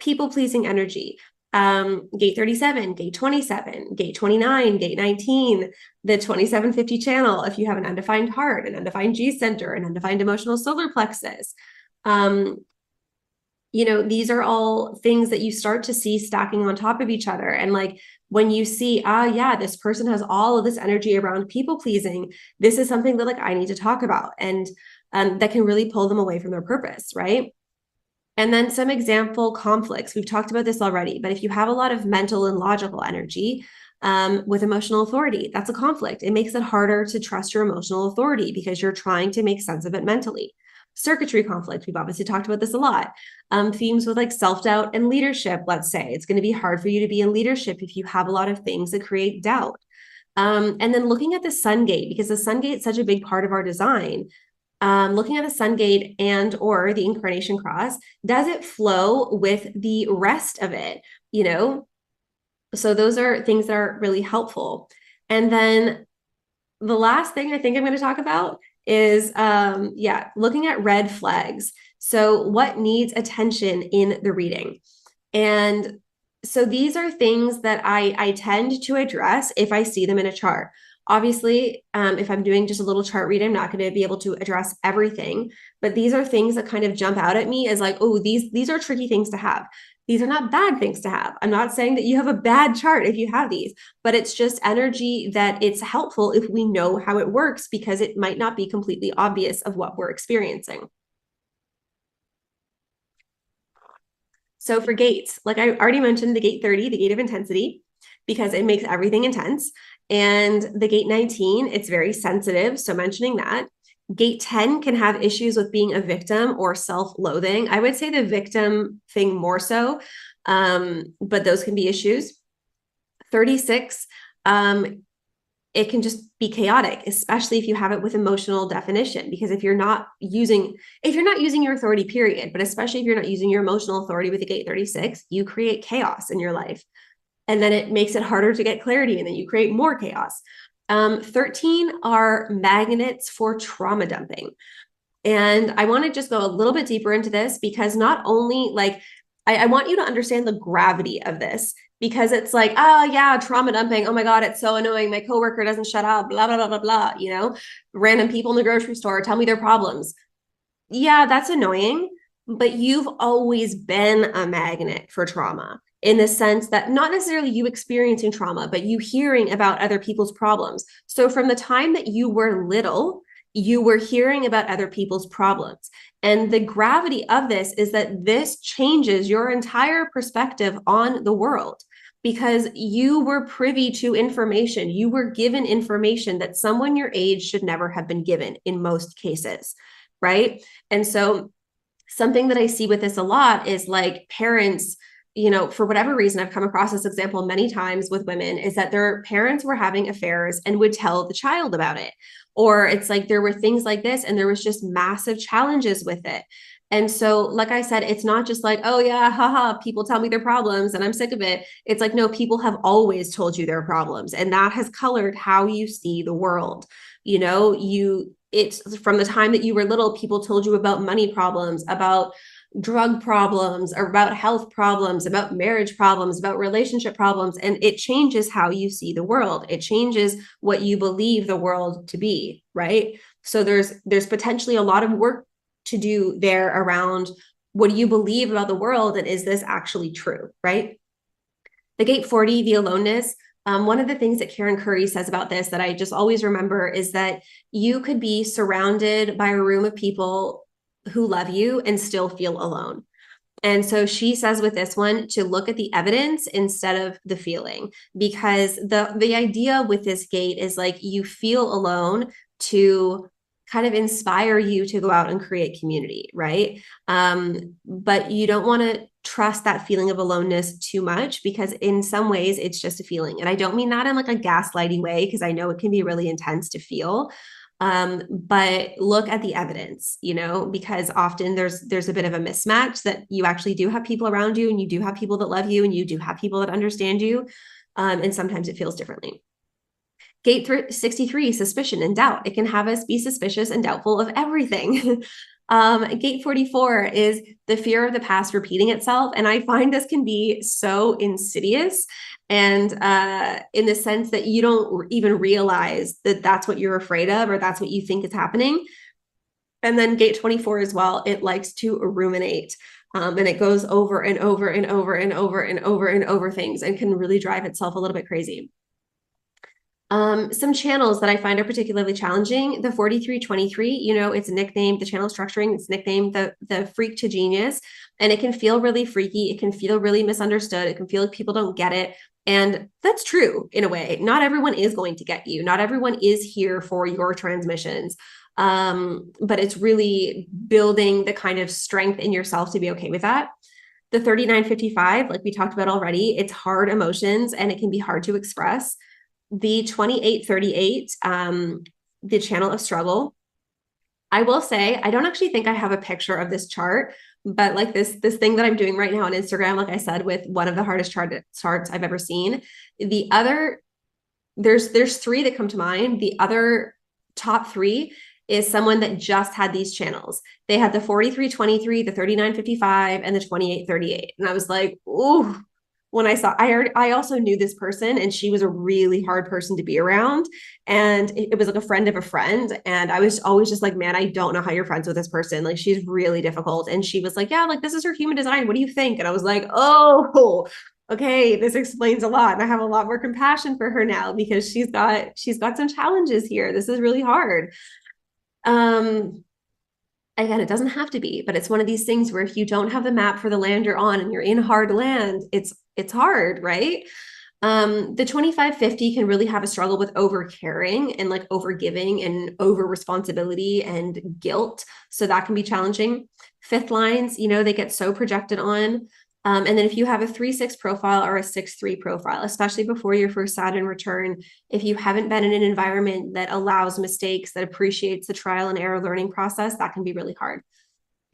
People pleasing energy. Gate 37, gate 27, gate 29, gate 19, the 2750 channel, if you have an undefined heart, an undefined G center, an undefined emotional solar plexus. These are all things that you start to see stacking on top of each other. And like when you see, this person has all of this energy around people pleasing, this is something that like I need to talk about, and that can really pull them away from their purpose, right? And then some example conflicts. We've talked about this already, but if you have a lot of mental and logical energy with emotional authority, that's a conflict. It makes it harder to trust your emotional authority because you're trying to make sense of it mentally. Circuitry conflict. We've obviously talked about this a lot. Themes with like self-doubt and leadership, let's say. It's going to be hard for you to be in leadership if you have a lot of things that create doubt. And then looking at the sun gate, because the sun gate is such a big part of our design. Looking at the sun gate and or the incarnation cross, does it flow with the rest of it? So those are things that are really helpful. And then the last thing I think I'm going to talk about is looking at red flags. So what needs attention in the reading? And so these are things that I tend to address if I see them in a chart. Obviously, if I'm doing just a little chart read, I'm not going to be able to address everything, but these are things that kind of jump out at me as like, oh, these are tricky things to have. These are not bad things to have. I'm not saying that you have a bad chart if you have these, but it's just energy that it's helpful if we know how it works, because it might not be completely obvious of what we're experiencing. So for gates, like I already mentioned, the gate 30, the gate of intensity, because it makes everything intense. And the gate 19, it's very sensitive. So mentioning that. Gate 10 can have issues with being a victim or self-loathing. I would say the victim thing more so, but those can be issues. 36, it can just be chaotic, especially if you have it with emotional definition, because if you're not using your authority, period, but especially if you're not using your emotional authority with the gate 36, you create chaos in your life. And then it makes it harder to get clarity, and then you create more chaos. 13 are magnets for trauma dumping. And I want to just go a little bit deeper into this, because not only like, I want you to understand the gravity of this, because it's like, oh yeah, trauma dumping. Oh my God, it's so annoying. My coworker doesn't shut up, blah, blah, blah, blah, blah. Random people in the grocery store tell me their problems. Yeah, that's annoying, but you've always been a magnet for trauma, in the sense that not necessarily you experiencing trauma, but you hearing about other people's problems. So from the time that you were little, you were hearing about other people's problems. And the gravity of this is that this changes your entire perspective on the world, because you were privy to information. You were given information that someone your age should never have been given in most cases, right? And so something that I see with this a lot is like parents, for whatever reason, I've come across this example many times with women, is that their parents were having affairs and would tell the child about it. Or it's like there were things like this and there was just massive challenges with it. And so, like I said, it's not just like, oh yeah, haha, people tell me their problems and I'm sick of it. It's like, no, people have always told you their problems, and that has colored how you see the world. It's from the time that you were little, people told you about money problems, about drug problems, or about health problems, about marriage problems, about relationship problems, and it changes how you see the world. It changes what you believe the world to be, right? So there's potentially a lot of work to do there around, what do you believe about the world, and is this actually true, right? The gate 40, the aloneness, One of the things that Karen Curry says about this that I just always remember is that you could be surrounded by a room of people who love you and still feel alone. And so she says with this one to look at the evidence instead of the feeling, because the idea with this gate is like you feel alone to kind of inspire you to go out and create community, right? But you don't want to trust that feeling of aloneness too much, because in some ways it's just a feeling. And I don't mean that in like a gaslighty way, because I know it can be really intense to feel. But look at the evidence, you know, because often there's a bit of a mismatch that you actually do have people around you, and you do have people that love you, and you do have people that understand you. And sometimes it feels differently. Gate 63, suspicion and doubt. It can have us be suspicious and doubtful of everything. Gate 44 is the fear of the past repeating itself. And I find this can be so insidious, and in the sense that you don't even realize that that's what you're afraid of, or that's what you think is happening. And then gate 24 as well, it likes to ruminate. And it goes over and over and over and over and over and over things, and can really drive itself a little bit crazy. Some channels that I find are particularly challenging, the 4323, you know, it's nicknamed, the channel structuring, it's nicknamed the freak to genius, and it can feel really freaky. It can feel really misunderstood. It can feel like people don't get it. And that's true in a way. Not everyone is going to get you. Not everyone is here for your transmissions. But it's really building the kind of strength in yourself to be okay with that. The 3955, like we talked about already, it's hard emotions and it can be hard to express. The 2838, the channel of struggle. I will say, I don't actually think I have a picture of this chart, but like this thing that I'm doing right now on Instagram, like I said, with one of the hardest charts I've ever seen. The other, there's three that come to mind. The other top three is someone that just had these channels. They had the 4323, the 3955, and the 2838. And I was like, ooh, when I saw, I also knew this person, and she was a really hard person to be around. And it was like a friend of a friend. And I was always just like, man, I don't know how you're friends with this person. Like, she's really difficult. And she was like, yeah, like this is her human design. What do you think? And I was like, oh, okay, this explains a lot. And I have a lot more compassion for her now, because she's got some challenges here. This is really hard. Again, it doesn't have to be, but it's one of these things where if you don't have the map for the land you're on and you're in hard land, it's hard, right? The 2550 can really have a struggle with over caring and like over giving and over responsibility and guilt. So that can be challenging. Fifth lines, you know, they get so projected on. And then if you have a 3-6 profile or a 6-3 profile, especially before your first Saturn return, if you haven't been in an environment that allows mistakes, that appreciates the trial and error learning process, that can be really hard.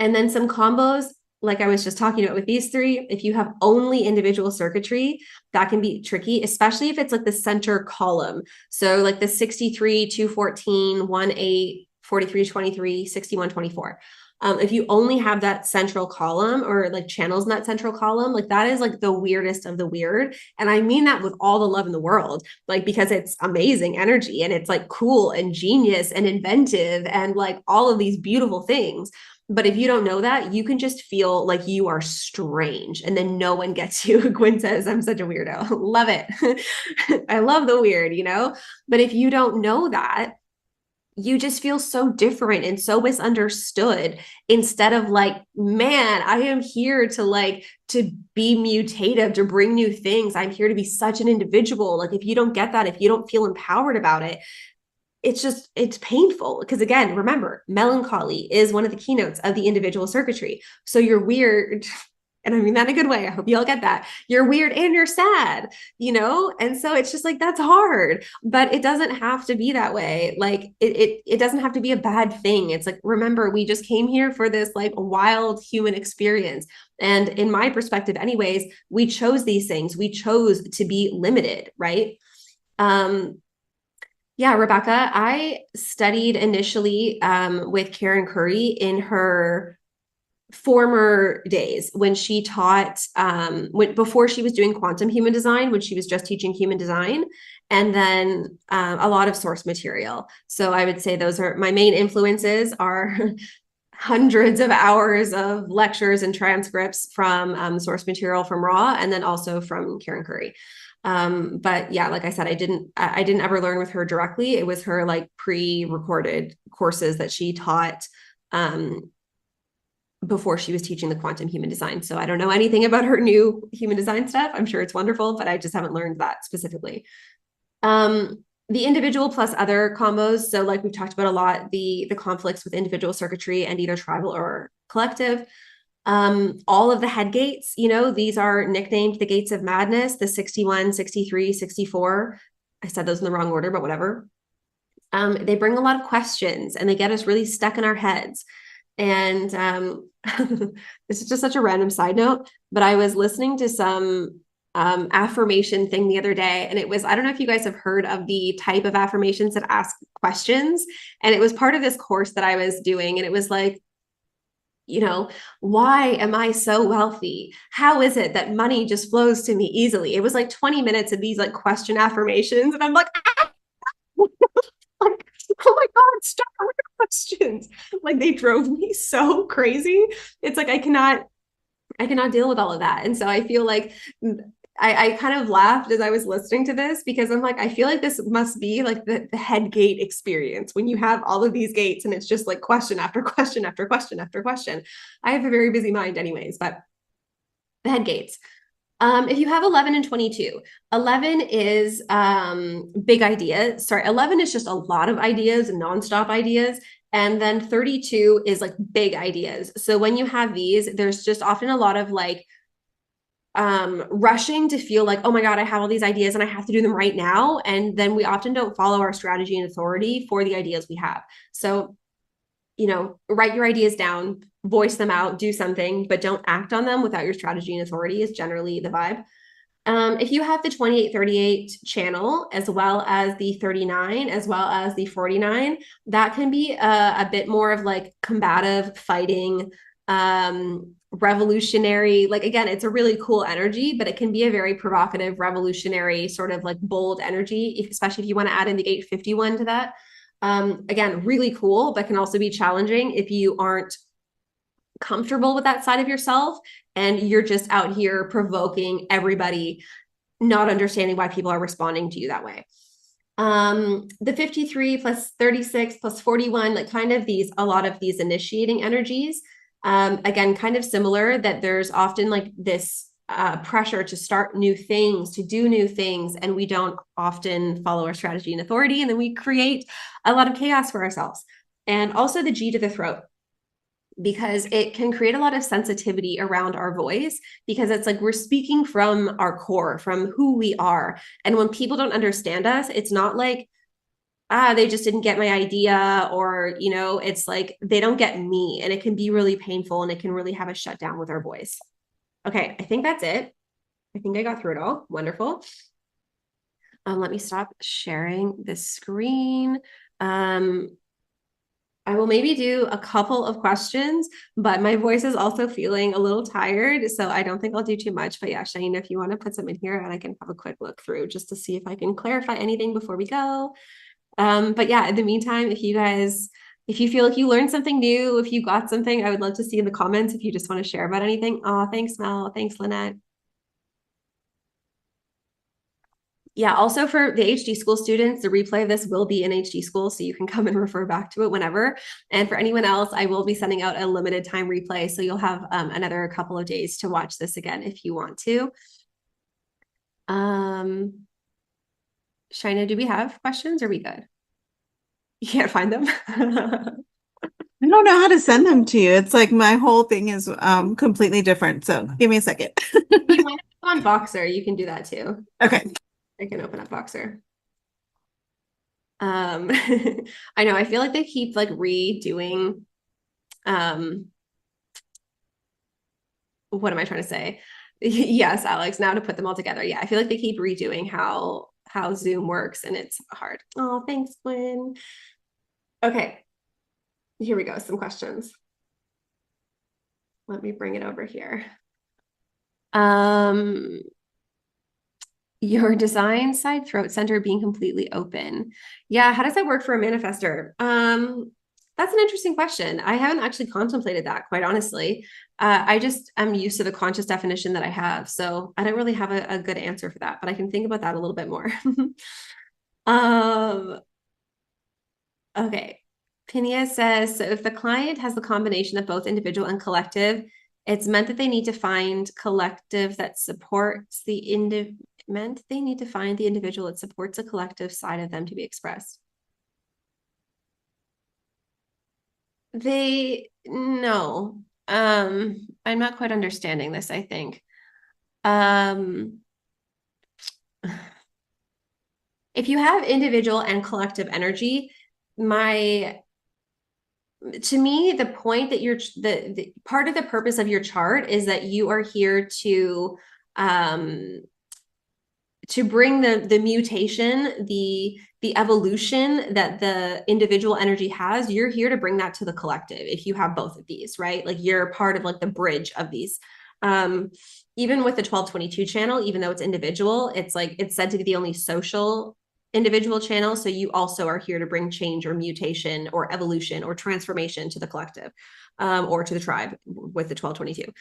And then some combos, like I was just talking about with these three, if you have only individual circuitry, that can be tricky, especially if it's like the center column. So like the 63, 214, 18, 43, 23, 61, 24. If you only have that central column or like channels in that central column, like that is like the weirdest of the weird. And I mean that with all the love in the world, like because it's amazing energy and it's like cool and genius and inventive and like all of these beautiful things. But if you don't know that, you can just feel like you are strange and then no one gets you. Gwen says, I'm such a weirdo. Love it. I love the weird, you know? But if you don't know that, you just feel so different and so misunderstood, instead of like, man, I am here to be mutative, to bring new things. I'm here to be such an individual. Like, if you don't get that, if you don't feel empowered about it, it's painful. Because again, remember, melancholy is one of the keynotes of the individual circuitry. So you're weird. And I mean that in a good way. I hope you all get that. You're weird and you're sad, you know? And so it's just like, that's hard, but it doesn't have to be that way. Like it doesn't have to be a bad thing. It's like, remember, we just came here for this like wild human experience. And in my perspective anyways, we chose these things. We chose to be limited, right? Yeah, Rebecca, I studied initially with Karen Curry in her former days when she taught before she was doing quantum human design, when she was just teaching human design, and then a lot of source material. So I would say those are my main influences are hundreds of hours of lectures and transcripts from source material from Raw, and then also from Karen Curry. But yeah, like I said, I didn't ever learn with her directly. It was her like pre-recorded courses that she taught before she was teaching the quantum human design. So I don't know anything about her new human design stuff. I'm sure it's wonderful, but I just haven't learned that specifically. The individual plus other combos. So like we've talked about a lot, the conflicts with individual circuitry and either tribal or collective. All of the head gates, you know, these are nicknamed the gates of madness, the 61, 63, 64. I said those in the wrong order, but whatever. They bring a lot of questions and they get us really stuck in our heads. And this is just such a random side note, but I was listening to some affirmation thing the other day, and it was, I don't know if you guys have heard of the type of affirmations that ask questions, and it was part of this course that I was doing, and it was like, you know, why am I so wealthy? How is it that money just flows to me easily? It was like 20 minutes of these like question affirmations, and I'm like, like, oh my God, stop with the questions. Like they drove me so crazy. It's like I cannot deal with all of that. And so I feel like I kind of laughed as I was listening to this because I'm like, I feel like this must be like the head gate experience when you have all of these gates and it's just like question after question after question after question. I have a very busy mind anyways, but the head gates. If you have 11 and 22, 11 is big ideas. Sorry, 11 is just a lot of ideas, nonstop ideas. And then 32 is like big ideas. So when you have these, there's just often a lot of like rushing to feel like, oh my God, I have all these ideas and I have to do them right now. And then we often don't follow our strategy and authority for the ideas we have. So, you know, write your ideas down, voice them out, do something, but don't act on them without your strategy and authority is generally the vibe. If you have the 2838 channel, as well as the 39, as well as the 49, that can be a bit more of like combative, fighting, revolutionary. Like, again, it's a really cool energy, but it can be a very provocative, revolutionary, sort of like bold energy, especially if you want to add in the 851 to that. Again, really cool, but can also be challenging if you aren't comfortable with that side of yourself and you're just out here provoking everybody, not understanding why people are responding to you that way. The 53 plus 36 plus 41, like kind of these, a lot of these initiating energies. Again, kind of similar that there's often like this pressure to start new things, to do new things, and we don't often follow our strategy and authority, and then we create a lot of chaos for ourselves. And also the G to the throat, because it can create a lot of sensitivity around our voice, because it's like we're speaking from our core, from who we are. And when people don't understand us, it's not like, they just didn't get my idea, or, you know, it's like they don't get me, and it can be really painful and it can really have a shutdown with our voice. Okay, I think that's it. I think I got through it all. Wonderful. Let me stop sharing the screen. I will maybe do a couple of questions, but my voice is also feeling a little tired, so I don't think I'll do too much. But yeah, Shane, if you want to put some in here, and I can have a quick look through just to see if I can clarify anything before we go. But yeah, in the meantime, if you feel like you learned something new, if you got something, I would love to see in the comments if you just want to share about anything. Oh, thanks, Mel. Thanks, Lynette. Yeah, also for the HD school students, the replay of this will be in HD school, so you can come and refer back to it whenever. And for anyone else, I will be sending out a limited time replay, so you'll have another couple of days to watch this again if you want to. Shina, do we have questions? Or are we good? You can't find them? I don't know how to send them to you. It's like my whole thing is completely different. So give me a second. You want to go on Boxer, you can do that too. Okay. I can open up Boxer. I know, I feel like they keep like redoing, what am I trying to say? Yes, Alex, now to put them all together. Yeah, I feel like they keep redoing how Zoom works, and it's hard. Oh, thanks, Gwen. Okay, here we go, some questions. Let me bring it over here. Your design side throat center being completely open. Yeah, how does that work for a manifester? That's an interesting question. I haven't actually contemplated that, quite honestly. I just am used to the conscious definition that I have. So I don't really have a good answer for that, but I can think about that a little bit more. um, okay. Pinia says, so if the client has the combination of both individual and collective, it's meant that they need to find collective that supports the meant they need to find the individual that supports a collective side of them to be expressed. They no. I'm not quite understanding this, I think. Um, if you have individual and collective energy, my to me, the point that you're the part of the purpose of your chart is that you are here um to bring the mutation, the evolution that the individual energy has. You're here to bring that to the collective if you have both of these, right? Like you're part of like the bridge of these. um Even with the 1222 channel, even though it's individual, it's like it's said to be the only social individual channel, so you also are here to bring change or mutation or evolution or transformation to the collective, or to the tribe with the 1222.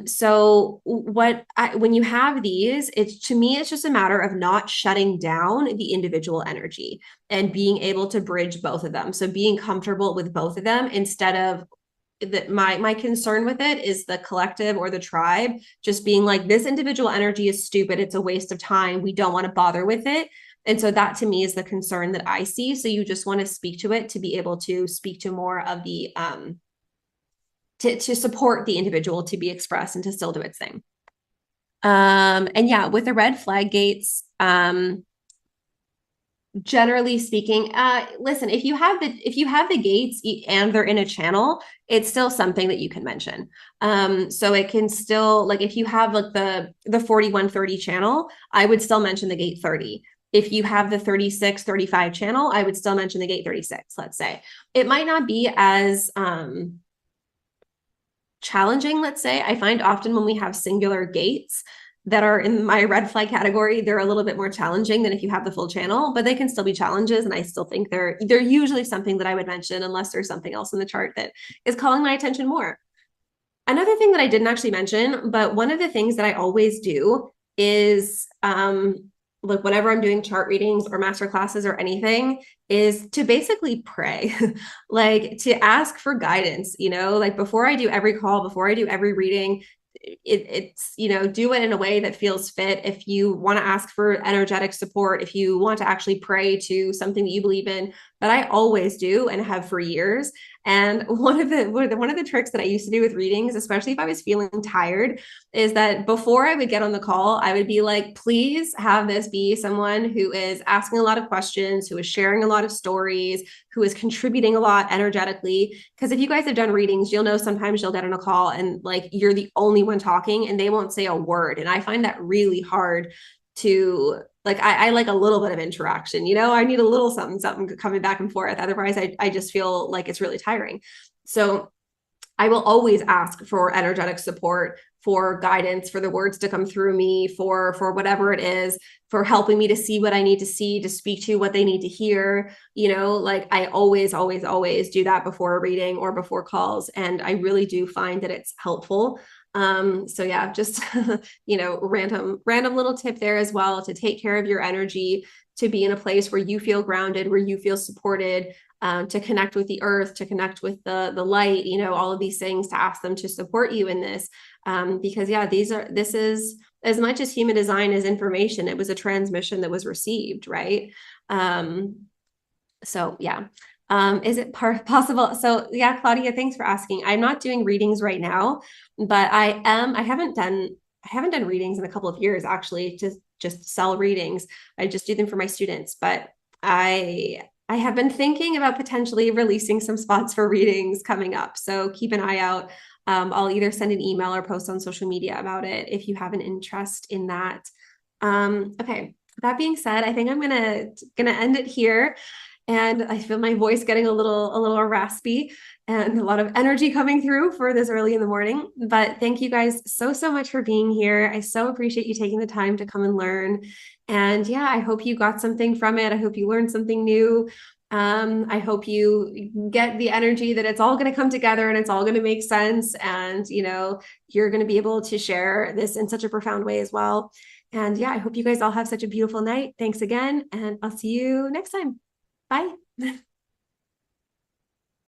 So when you have these, it's to me, it's just a matter of not shutting down the individual energy and being able to bridge both of them. So being comfortable with both of them instead of that my concern with it is the collective or the tribe just being like, this individual energy is stupid, it's a waste of time, we don't want to bother with it. And so that to me is the concern that I see. So you just want to speak to it to be able to speak to more of the to support the individual to be expressed and to still do its thing. And yeah, with the red flag gates, generally speaking, listen, if you have the gates and they're in a channel, it's still something that you can mention. So it can still, like, if you have like the 4130 channel, I would still mention the gate 30. If you have the 3635 channel, I would still mention the gate 36, let's say. It might not be as challenging, let's say. I find often when we have singular gates that are in my red flag category, they're a little bit more challenging than if you have the full channel, but they can still be challenges. And I still think they're usually something that I would mention unless there's something else in the chart that is calling my attention more. Another thing that I didn't actually mention, but one of the things that I always do is like whenever I'm doing chart readings or master classes or anything, is to basically pray, like to ask for guidance, like before I do every call, before I do every reading, it's do it in a way that feels fit. If you want to ask for energetic support, if you want to actually pray to something that you believe in, but I always do and have for years. And one of the tricks that I used to do with readings, especially if I was feeling tired, is that before I would get on the call, I would be like, please have this be someone who is asking a lot of questions, who is sharing a lot of stories, who is contributing a lot energetically. Because if you guys have done readings, you'll know sometimes you'll get on a call and like you're the only one talking and they won't say a word. And I find that really hard to like. I like a little bit of interaction, I need a little something coming back and forth. Otherwise, I just feel like it's really tiring. So I will always ask for energetic support, for guidance, for the words to come through me, for whatever it is, for helping me to see what I need to see, to speak to what they need to hear. Like I always, always, always do that before a reading or before calls. And I really do find that it's helpful. So yeah, just, random little tip there as well, to take care of your energy, to be in a place where you feel grounded, where you feel supported, to connect with the earth, to connect with the light, all of these things, to ask them to support you in this. Because yeah, this is as much as human design as information. It was a transmission that was received, right? So yeah. Is it possible? So yeah, Claudia, thanks for asking. I'm not doing readings right now, but I haven't done readings in a couple of years, actually, to just sell readings. I just do them for my students, but I have been thinking about potentially releasing some spots for readings coming up. So keep an eye out. I'll either send an email or post on social media about it if you have an interest in that. Okay. That being said, I think I'm gonna end it here. And I feel my voice getting a little raspy and a lot of energy coming through for this early in the morning. But thank you guys so much for being here. I so appreciate you taking the time to come and learn. And yeah, I hope you got something from it. I hope you learned something new. I hope you get the energy that it's all going to come together and it's all going to make sense. And, you're going to be able to share this in such a profound way as well. And yeah, I hope you guys all have such a beautiful night. Thanks again. And I'll see you next time. Bye.